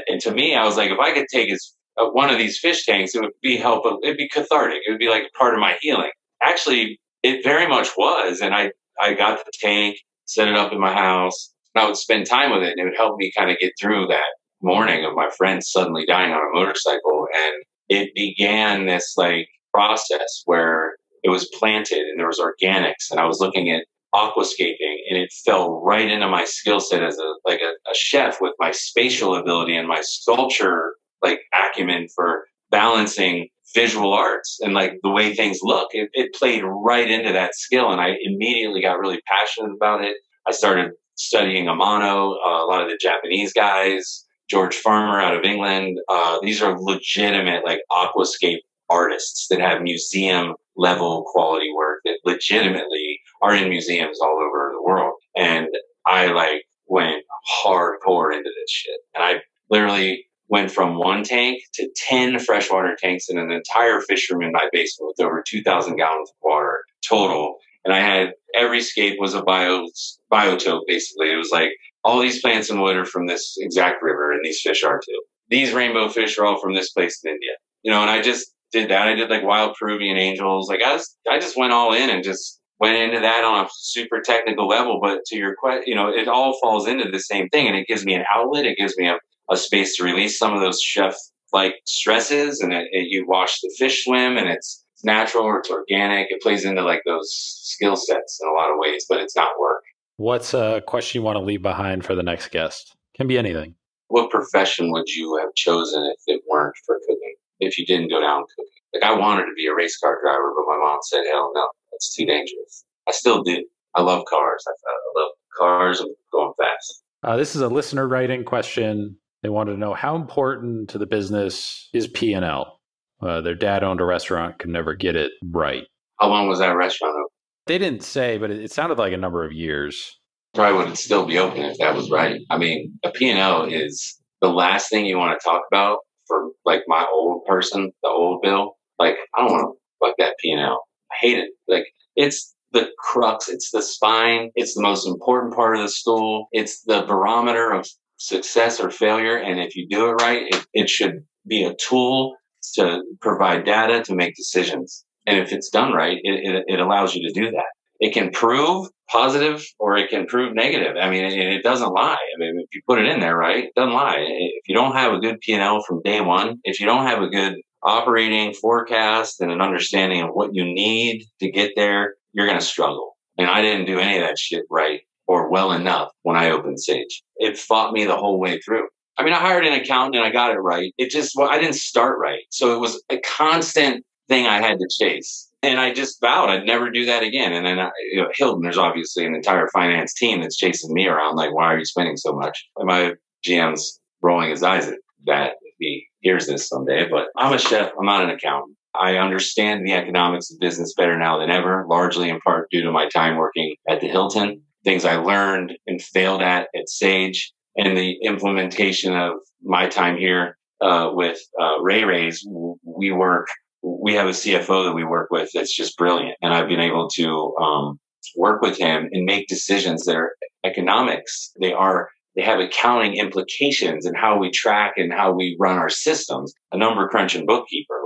and to me, I was like, if I could take one of these fish tanks, it would be it'd be cathartic. It would be like part of my healing. Actually, it very much was. And I got the tank, set it up in my house, and I would spend time with it, and it would help me kind of get through that morning of my friend suddenly dying on a motorcycle. And it began this like process where it was planted and there was organics, and I was looking at aquascaping, and it fell right into my skill set as a chef with my spatial ability and my sculpture like acumen for balancing visual arts and like the way things look. It played right into that skill, and I immediately got really passionate about it. I started studying Amano, a lot of the Japanese guys, George Farmer out of England. These are legitimate like aquascape artists that have museum level quality work that legitimately are in museums all over the world. And I like went hardcore into this shit. And I literally went from 1 tank to 10 freshwater tanks in an entire fish room in my basement with over 2,000 gallons of water total. And I had every scape was a biotope, basically. It was like all these plants in wood are from this exact river, and these fish are too. These rainbow fish are all from this place in India. And I just did that. I did like wild Peruvian angels. Like I just went all in and just went into that on a super technical level. But to your question, it all falls into the same thing, and it gives me an outlet. It gives me a space to release some of those chef like stresses, and you watch the fish swim, and it's natural or it's organic. It plays into like those skill sets in a lot of ways, but it's not work. What's a question you want to leave behind for the next guest? Can be anything. What profession would you have chosen if it weren't for cooking? If you didn't go down cooking? Like I wanted to be a race car driver, but my mom said, hell no, that's too dangerous. I still do. I love cars. I love cars and going fast. This is a listener writing question. They wanted to know how important to the business is P&L. Their dad owned a restaurant, could never get it right. How long was that restaurant open? They didn't say, but it sounded like a number of years. Probably wouldn't still be open if that was right. I mean, a P&L is the last thing you want to talk about for like my old person, the old Bill. Like, I don't want to like that P&L. I hate it. Like, it's the crux. It's the spine. It's the most important part of the stool. It's the barometer of success or failure. And if you do it right, it should be a tool to provide data to make decisions. And if it's done right, it allows you to do that. It can prove positive or it can prove negative. I mean, it doesn't lie. I mean, if you put it in there, right, it doesn't lie. If you don't have a good P&L from day one, if you don't have a good operating forecast and an understanding of what you need to get there, you're going to struggle. And I didn't do any of that shit right or well enough when I opened Sage. It fought me the whole way through. I mean, I hired an accountant and I got it right. I didn't start right. So it was a constant thing I had to chase. And I just vowed I'd never do that again. And then, Hilton, there's obviously an entire finance team that's chasing me around like, why are you spending so much? And my GM's rolling his eyes at that if he hears this someday. But I'm a chef. I'm not an accountant. I understand the economics of business better now than ever, largely in part due to my time working at the Hilton. Things I learned and failed at Sage, and the implementation of my time here with Ray Ray's. We have a CFO that we work with that's just brilliant. And I've been able to work with him and make decisions that are economics. They have accounting implications in how we track and how we run our systems. A number crunch and bookkeeper.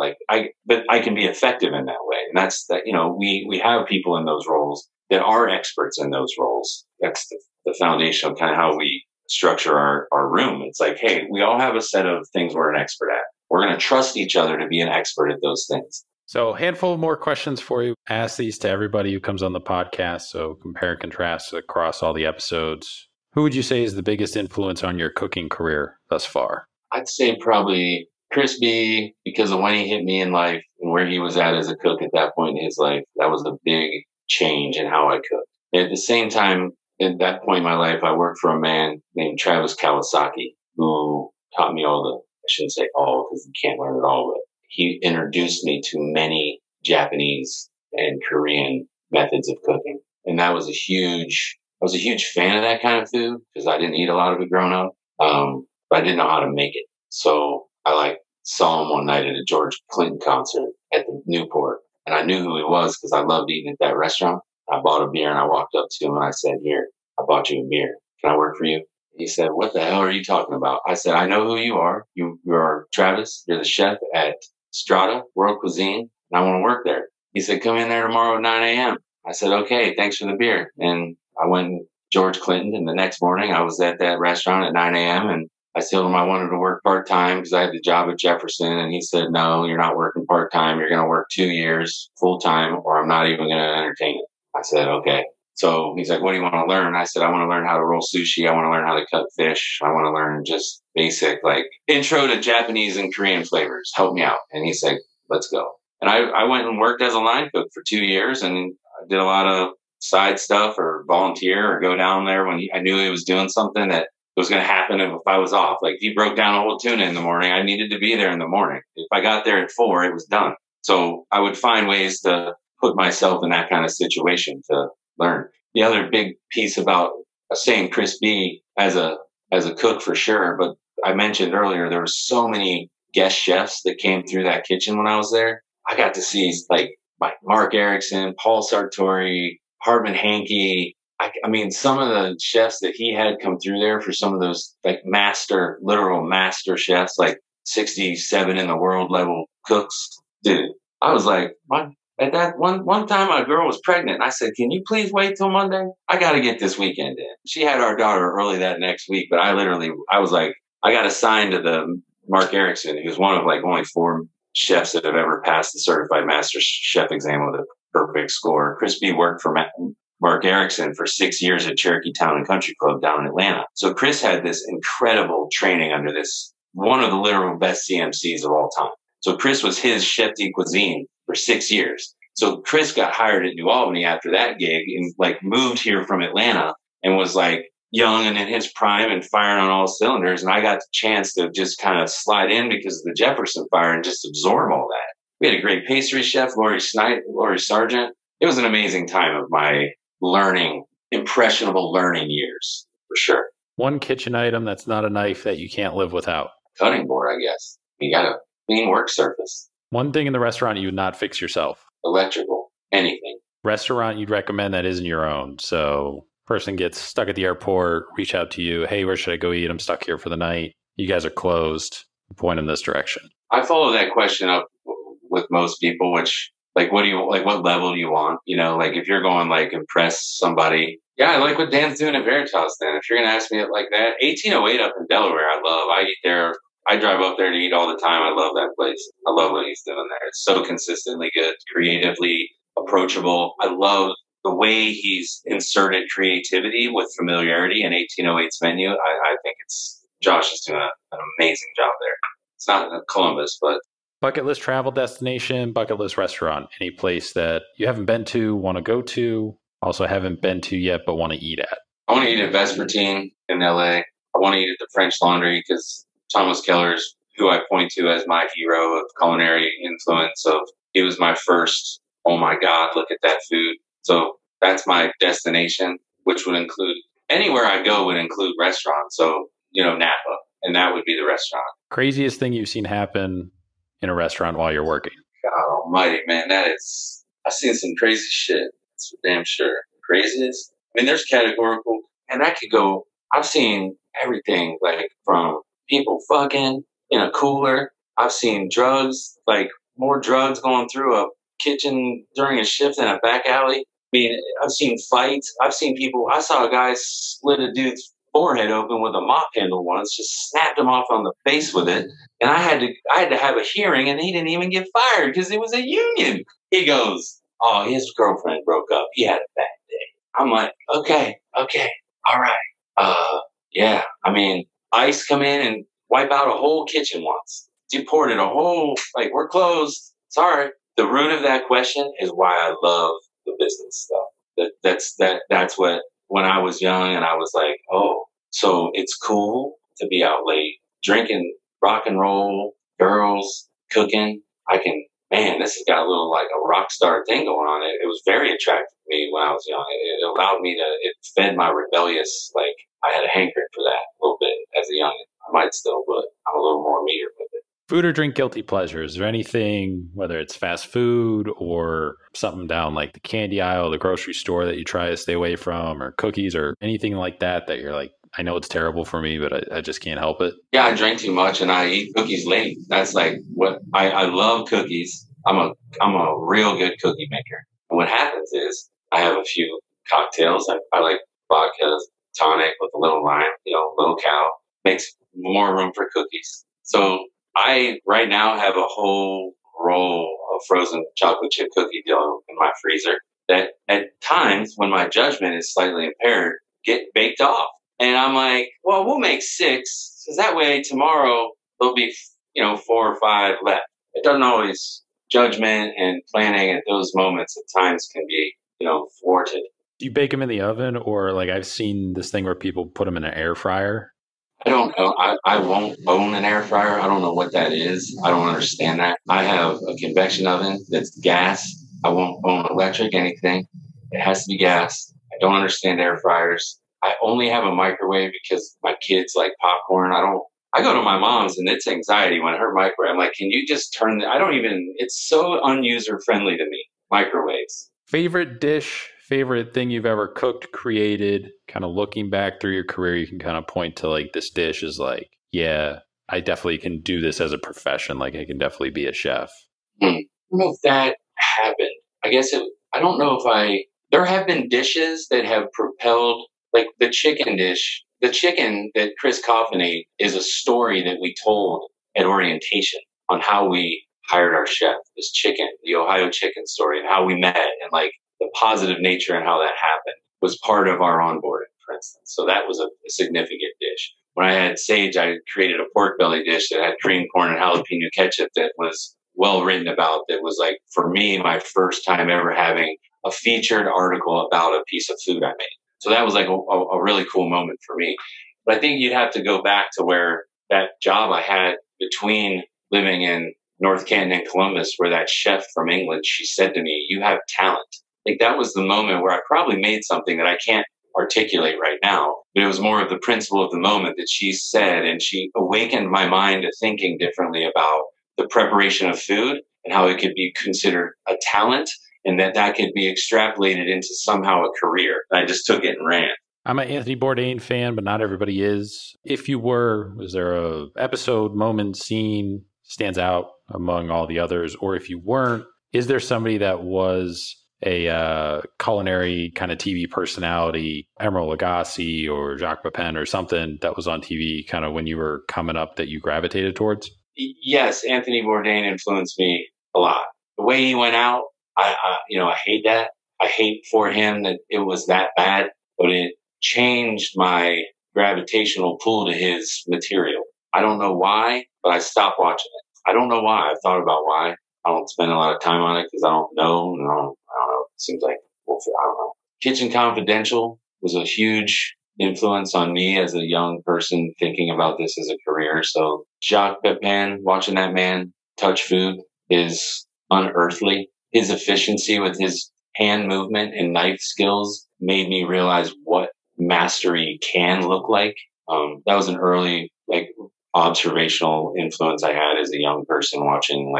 But I can be effective in that way. And that's that, we have people in those roles that are experts in those roles. That's the foundation of kind of how we structure our room. It's like, hey, we all have a set of things we're an expert at. We're going to trust each other to be an expert at those things. So a handful of more questions for you. Ask these to everybody who comes on the podcast. So compare and contrast across all the episodes. Who would you say is the biggest influence on your cooking career thus far? I'd say probably Chris B, because of when he hit me in life and where he was at as a cook at that point in his life. That was a big change in how I cook. And at the same time, at that point in my life, I worked for a man named Travis Kawasaki, who taught me I shouldn't say all because you can't learn it all, but he introduced me to many Japanese and Korean methods of cooking. And I was a huge fan of that kind of food because I didn't eat a lot of it growing up. But I didn't know how to make it. So I saw him one night at a George Clinton concert at the Newport. And I knew who he was because I loved eating at that restaurant. I bought a beer and I walked up to him and I said, here, I bought you a beer. Can I work for you? He said, what the hell are you talking about? I said, I know who you are. You're Travis. You're the chef at Strata World Cuisine, and I want to work there. He said, come in there tomorrow at 9 a.m. I said, okay, thanks for the beer. And I went George Clinton, and the next morning I was at that restaurant at 9 a.m. and I told him I wanted to work part-time because I had the job at Jefferson. And he said, no, you're not working part-time. You're going to work 2 years full-time, or I'm not even going to entertain it. I said, okay. So he's like, what do you want to learn? I said, I want to learn how to roll sushi. I want to learn how to cut fish. I want to learn just basic, intro to Japanese and Korean flavors. Help me out. And he said, let's go. And I went and worked as a line cook for 2 years, and I did a lot of side stuff or volunteer or go down there when I knew he was doing something that was going to happen if I was off. Like if he broke down a whole tuna in the morning, I needed to be there in the morning. If I got there at 4, it was done. So I would find ways to put myself in that kind of situation to learn. The other big piece about saying Chris B as a cook for sure, but I mentioned earlier there were so many guest chefs that came through that kitchen when I was there. I got to see like Mark Erickson, Paul Sartori, Hardman Hankey. I mean, some of the chefs that he had come through there for some of those like literal master chefs, like 67 in the world level cooks. Dude, I was like, what? At that one time, my girl was pregnant. And I said, "Can you please wait till Monday? I got to get this weekend in." She had our daughter early that next week, but I was like, I got assigned to the Mark Erickson, who's one of like only 4 chefs that have ever passed the certified master chef exam with a perfect score. Chris B worked for Mark Erickson for 6 years at Cherokee Town and Country Club down in Atlanta. So Chris had this incredible training under this, one of the literal best CMCs of all time. So Chris was his chef de cuisine for 6 years. So Chris got hired at New Albany after that gig and like moved here from Atlanta and was like young and in his prime and firing on all cylinders. And I got the chance to just kind of slide in because of the Jefferson fire and just absorb all that. We had a great pastry chef, Lori Sargent. It was an amazing time of my impressionable learning years, for sure. One kitchen item that's not a knife that you can't live without. Cutting board, I guess. You got a clean work surface. One thing in the restaurant you would not fix yourself. Electrical, anything. Restaurant you'd recommend that isn't your own. So person gets stuck at the airport, reach out to you. Hey, where should I go eat? I'm stuck here for the night. You guys are closed. Point them this direction. I follow that question up with most people, which like, what level do you want? You know, like if you're going like impress somebody. Yeah, I like what Dan's doing at Veritas then. If you're going to ask me it like that, 1808 up in Delaware, I love. I eat there. I drive up there to eat all the time. I love that place. I love what he's doing there. It's so consistently good, creatively approachable. I love the way he's inserted creativity with familiarity in 1808's menu. I think Josh is doing an amazing job there. It's not in Columbus, but bucket list travel destination, bucket list restaurant, any place that you haven't been to, want to go to, also haven't been to yet, but want to eat at. I want to eat at Vespertine in LA. I want to eat at the French Laundry because Thomas Keller's who I point to as my hero of culinary influence. He was my first, oh my God, look at that food. So that's my destination, which would include anywhere I go would include restaurants. So, Napa, and that would be the restaurant. Craziest thing you've seen happen in a restaurant while you're working? God almighty, man. I've seen some crazy shit. That's for damn sure. Craziest? I mean, there's categorical, and that could go, I've seen everything, like from people fucking in a cooler. I've seen drugs, like more drugs going through a kitchen during a shift in a back alley. I mean, I've seen fights. I saw a guy split a dude's forehead open with a mop handle once, just snapped him off on the face with it. And I had to have a hearing, and he didn't even get fired because it was a union. He goes, "Oh, his girlfriend broke up. He had a bad day." I'm like, okay, all right. Yeah. I mean, ICE come in and wipe out a whole kitchen once. Deported a whole, like, we're closed. Sorry. The root of that question is why I love the business stuff. That's what, when I was young and I was like, oh, so it's cool to be out late, drinking rock and roll, girls, cooking. This has got a little like a rock star thing going on. It was very attractive to me when I was young. It allowed me it fed my rebellious, like I had a hankering for that a little bit as a young. I might still, but I'm a little more metered with it. Food or drink guilty pleasures? Is there anything, whether it's fast food or something down like the candy aisle, the grocery store that you try to stay away from, or cookies or anything like that you're like, I know it's terrible for me, but I just can't help it? Yeah, I drink too much and I eat cookies late. That's like what I love cookies. I'm a real good cookie maker. And what happens is I have a few cocktails. I like vodka tonic with a little lime, little cow. Makes more room for cookies. So I right now have a whole roll of frozen chocolate chip cookie dough in my freezer that at times when my judgment is slightly impaired, get baked off. And I'm like, well, we'll make 6 because that way tomorrow there'll be, 4 or 5 left. It doesn't always, judgment and planning at those moments at times can be, thwarted. Do you bake them in the oven, or like I've seen this thing where people put them in an air fryer? I don't know. I won't own an air fryer. I don't know what that is. I don't understand that. I have a convection oven that's gas. I won't own electric, anything. It has to be gas. I don't understand air fryers. I only have a microwave because my kids like popcorn. I go to my mom's and it's anxiety when her microwave. I'm like, can you just it's so unuser friendly to me. Microwaves. Favorite dish, favorite thing you've ever cooked, created, kind of looking back through your career, you can kind of point to like this dish is like, yeah, I definitely can do this as a profession. Like I can definitely be a chef. I don't know if that happened. I don't know if there have been dishes that have propelled, like the chicken dish. The chicken that Chris Coffin ate is a story that we told at orientation on how we hired our chef, this chicken, the Ohio chicken story, and how we met, and like the positive nature and how that happened was part of our onboarding, for instance. So that was a significant dish. When I had Sage, I created a pork belly dish that had cream corn and jalapeno ketchup that was well written about. That was like, for me, my first time ever having a featured article about a piece of food I made. So that was like a really cool moment for me. But I think you'd have to go back to where that job I had between living in North Canton and Columbus, where that chef from England, she said to me, "You have talent." I think that was the moment where I probably made something that I can't articulate right now. But it was more of the principle of the moment that she said, and she awakened my mind to thinking differently about the preparation of food and how it could be considered a talent, and that could be extrapolated into somehow a career. And I just took it and ran. I'm an Anthony Bourdain fan, but not everybody is. If you were, was there a episode, moment, scene stands out among all the others? Or if you weren't, is there somebody that was a culinary kind of TV personality, Emeril Lagasse or Jacques Pepin or something that was on TV kind of when you were coming up that you gravitated towards? Yes, Anthony Bourdain influenced me a lot. The way he went out, I hate that. I hate for him that it was that bad, but it changed my gravitational pull to his material. I don't know why, but I stopped watching it. I don't know why. I've thought about why. I don't spend a lot of time on it because I don't know. I don't know. It seems like, I don't know. Kitchen Confidential was a huge influence on me as a young person thinking about this as a career. So Jacques Pepin, watching that man touch food is unearthly. His efficiency with his hand movement and knife skills made me realize what mastery can look like. That was an early, observational influence I had as a young person watching,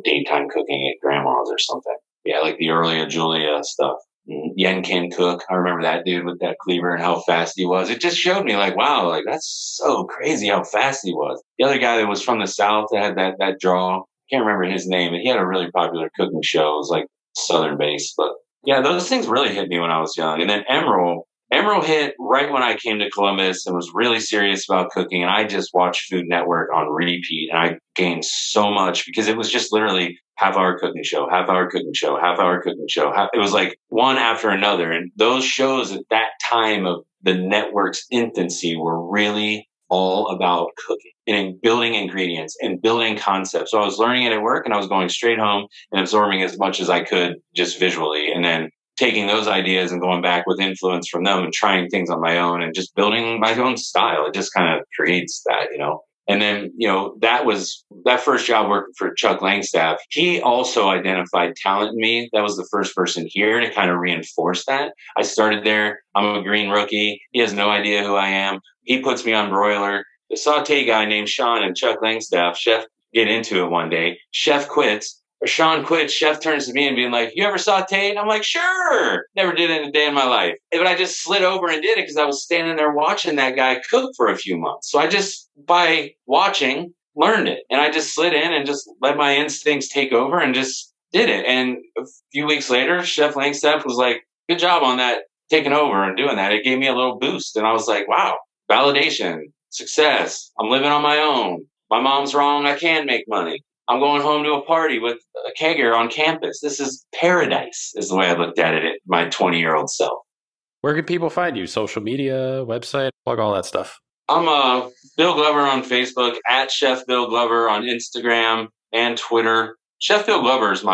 daytime cooking at grandma's or something. Yeah, like the earlier Julia stuff. Yen Ken Cook. I remember that dude with that cleaver and how fast he was. It just showed me wow, that's so crazy how fast he was. The other guy that was from the South that had that draw, can't remember his name, and he had a really popular cooking show. It was like Southern based, but yeah, those things really hit me when I was young. And then Emeril hit right when I came to Columbus and was really serious about cooking. And I just watched Food Network on repeat, and I gained so much because it was just literally half-hour cooking show, half-hour cooking show, half-hour cooking show. It was like one after another. And those shows at that time of the network's infancy were really all about cooking and building ingredients and building concepts. So I was learning it at work, and I was going straight home and absorbing as much as I could just visually, and then taking those ideas and going back with influence from them and trying things on my own and just building my own style. It just kind of creates that, And then, that first job working for Chuck Langstaff, he also identified talent in me. That was the first person here to kind of reinforce that. I started there. I'm a green rookie. He has no idea who I am. He puts me on broiler. The saute guy named Sean and Chuck Langstaff, chef, get into it one day. Chef quits. Or Sean quits, chef turns to me and being like, "You ever sauteed?" I'm like, "Sure." Never did it in a day in my life. But I just slid over and did it because I was standing there watching that guy cook for a few months. So I just, by watching, learned it. And I just slid in and just let my instincts take over and just did it. And a few weeks later, Chef Langstaff was like, "Good job on that, taking over and doing that." It gave me a little boost. And I was like, wow, validation, success. I'm living on my own. My mom's wrong. I can make money. I'm going home to a party with a kegger on campus. This is paradise, is the way I looked at it, my 20-year-old self. Where can people find you? Social media, website, plug all that stuff. I'm Bill Glover on Facebook, at Chef Bill Glover on Instagram and Twitter. Chef Bill Glover is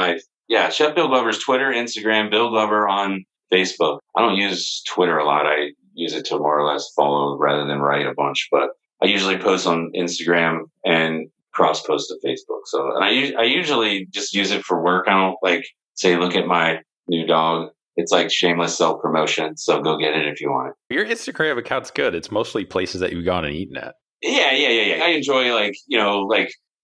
Chef Bill Glover's Twitter, Instagram, Bill Glover on Facebook. I don't use Twitter a lot. I use it to more or less follow rather than write a bunch, but I usually post on Instagram and cross post to Facebook. So, and I usually just use it for work. I don't say, "Look at my new dog." It's like shameless self promotion. So go get it if you want it. Your Instagram account's good. It's mostly places that you've gone and eaten at. Yeah. I enjoy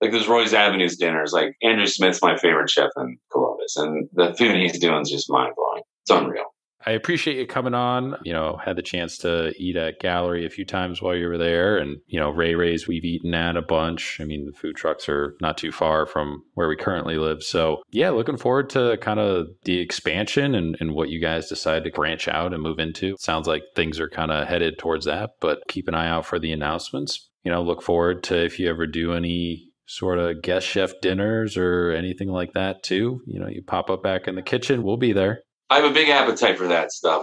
those Roy's Avenues dinners. Like Andrew Smith's my favorite chef in Columbus, and the food he's doing is just mind blowing. It's unreal. I appreciate you coming on. Had the chance to eat at Gallery a few times while you were there. And, Ray Ray's we've eaten at a bunch. I mean, the food trucks are not too far from where we currently live. So yeah, looking forward to kind of the expansion and what you guys decide to branch out and move into. Sounds like things are kind of headed towards that, but keep an eye out for the announcements. Look forward to if you ever do any sort of guest chef dinners or anything like that too. You pop up back in the kitchen, we'll be there. I have a big appetite for that stuff.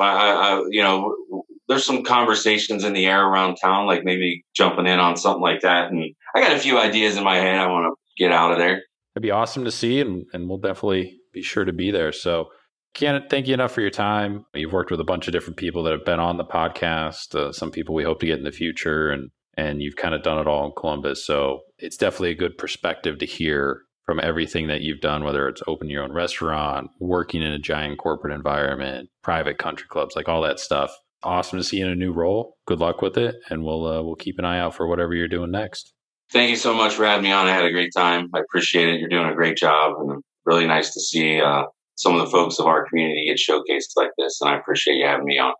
There's some conversations in the air around town, like maybe jumping in on something like that. And I got a few ideas in my head I want to get out of there. It'd be awesome to see, and we'll definitely be sure to be there. So can't thank you enough for your time. You've worked with a bunch of different people that have been on the podcast, some people we hope to get in the future, and you've kind of done it all in Columbus. So it's definitely a good perspective to hear from everything that you've done, whether it's open your own restaurant, working in a giant corporate environment, private country clubs, like all that stuff. Awesome to see you in a new role. Good luck with it. And we'll keep an eye out for whatever you're doing next. Thank you so much for having me on. I had a great time. I appreciate it. You're doing a great job, and really nice to see some of the folks of our community get showcased like this. And I appreciate you having me on.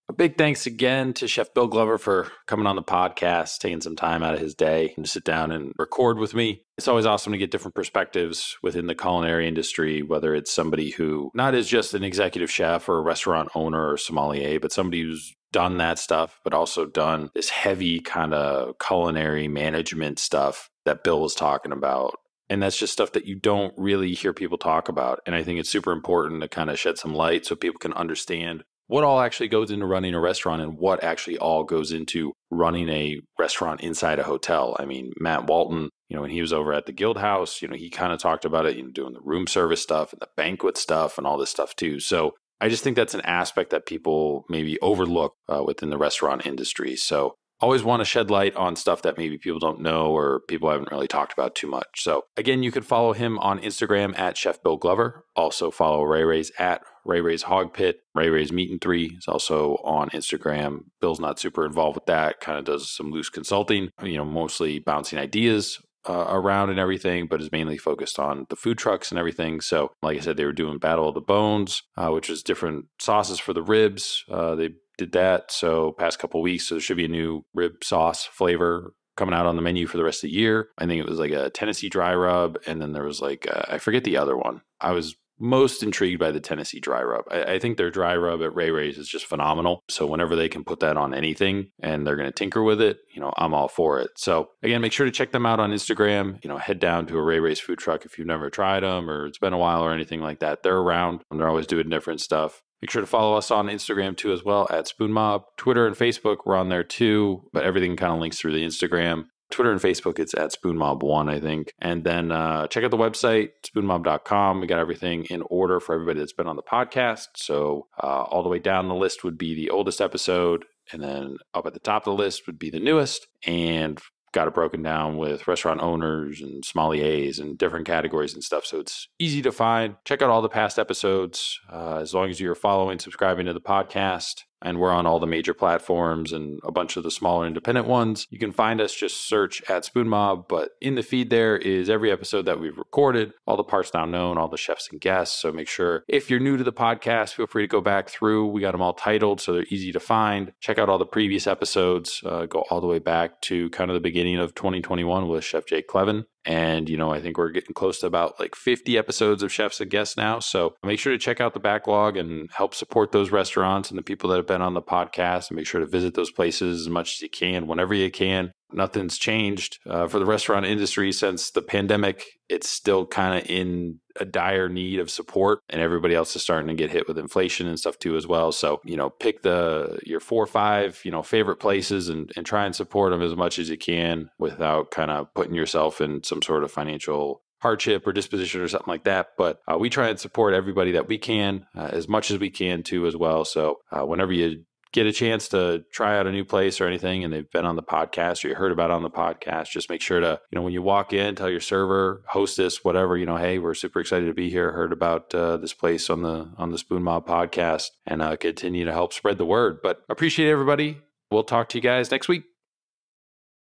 A big thanks again to Chef Bill Glover for coming on the podcast, taking some time out of his day to sit down and record with me. It's always awesome to get different perspectives within the culinary industry, whether it's somebody who not is just an executive chef or a restaurant owner or sommelier, but somebody who's done that stuff, but also done this heavy kind of culinary management stuff that Bill was talking about. And that's just stuff that you don't really hear people talk about. And I think it's super important to kind of shed some light so people can understand what all actually goes into running a restaurant and what actually all goes into running a restaurant inside a hotel. I mean, Matt Walton, when he was over at the Guild House, he kind of talked about it, doing the room service stuff and the banquet stuff and all this stuff too. So I just think that's an aspect that people maybe overlook within the restaurant industry. So always want to shed light on stuff that maybe people don't know or people haven't really talked about too much. So again, you could follow him on Instagram at Chef Bill Glover. Also follow Ray Ray's at Ray Ray's Hog Pit. Ray Ray's Meat and Three is also on Instagram. Bill's not super involved with that, kind of does some loose consulting, mostly bouncing ideas around and everything, but is mainly focused on the food trucks and everything. So like I said, they were doing Battle of the Bones, which is different sauces for the ribs. They did that. So past couple of weeks, so there should be a new rib sauce flavor coming out on the menu for the rest of the year. I think it was like a Tennessee dry rub. And then there was like, I forget the other one. I was most intrigued by the Tennessee dry rub. I think their dry rub at Ray Ray's is just phenomenal. So whenever they can put that on anything and they're going to tinker with it, I'm all for it. So again, make sure to check them out on Instagram. Head down to a Ray Ray's food truck if you've never tried them or it's been a while or anything like that. They're around and they're always doing different stuff. Make sure to follow us on Instagram too as well at Spoon Mob. Twitter and Facebook, we're on there too, but everything kind of links through the Instagram. Twitter and Facebook, it's at SpoonMob1, I think. And then check out the website, spoonmob.com. We got everything in order for everybody that's been on the podcast. So all the way down the list would be the oldest episode. And then up at the top of the list would be the newest. And got it broken down with restaurant owners and sommeliers and different categories and stuff. So it's easy to find. Check out all the past episodes as long as you're following, subscribing to the podcast. And we're on all the major platforms and a bunch of the smaller independent ones. You can find us, just search at Spoon Mob. But in the feed there is every episode that we've recorded, all the parts now known, all the chefs and guests. So make sure if you're new to the podcast, feel free to go back through. We got them all titled, so they're easy to find. Check out all the previous episodes. Go all the way back to kind of the beginning of 2021 with Chef Jake Clevin. And, I think we're getting close to about like 50 episodes of Chefs and Guests now. So make sure to check out the backlog and help support those restaurants and the people that have been on the podcast. And make sure to visit those places as much as you can, whenever you can. Nothing's changed for the restaurant industry since the pandemic. It's still kind of in a dire need of support, and everybody else is starting to get hit with inflation and stuff too as well. So, pick your 4 or 5, favorite places and try and support them as much as you can without kind of putting yourself in some sort of financial hardship or disposition or something like that. But we try and support everybody that we can as much as we can too as well. So whenever you get a chance to try out a new place or anything and they've been on the podcast or you heard about it on the podcast, just make sure to, when you walk in, tell your server, hostess, whatever, hey, we're super excited to be here. Heard about this place on the Spoon Mob podcast and continue to help spread the word. But appreciate everybody. We'll talk to you guys next week.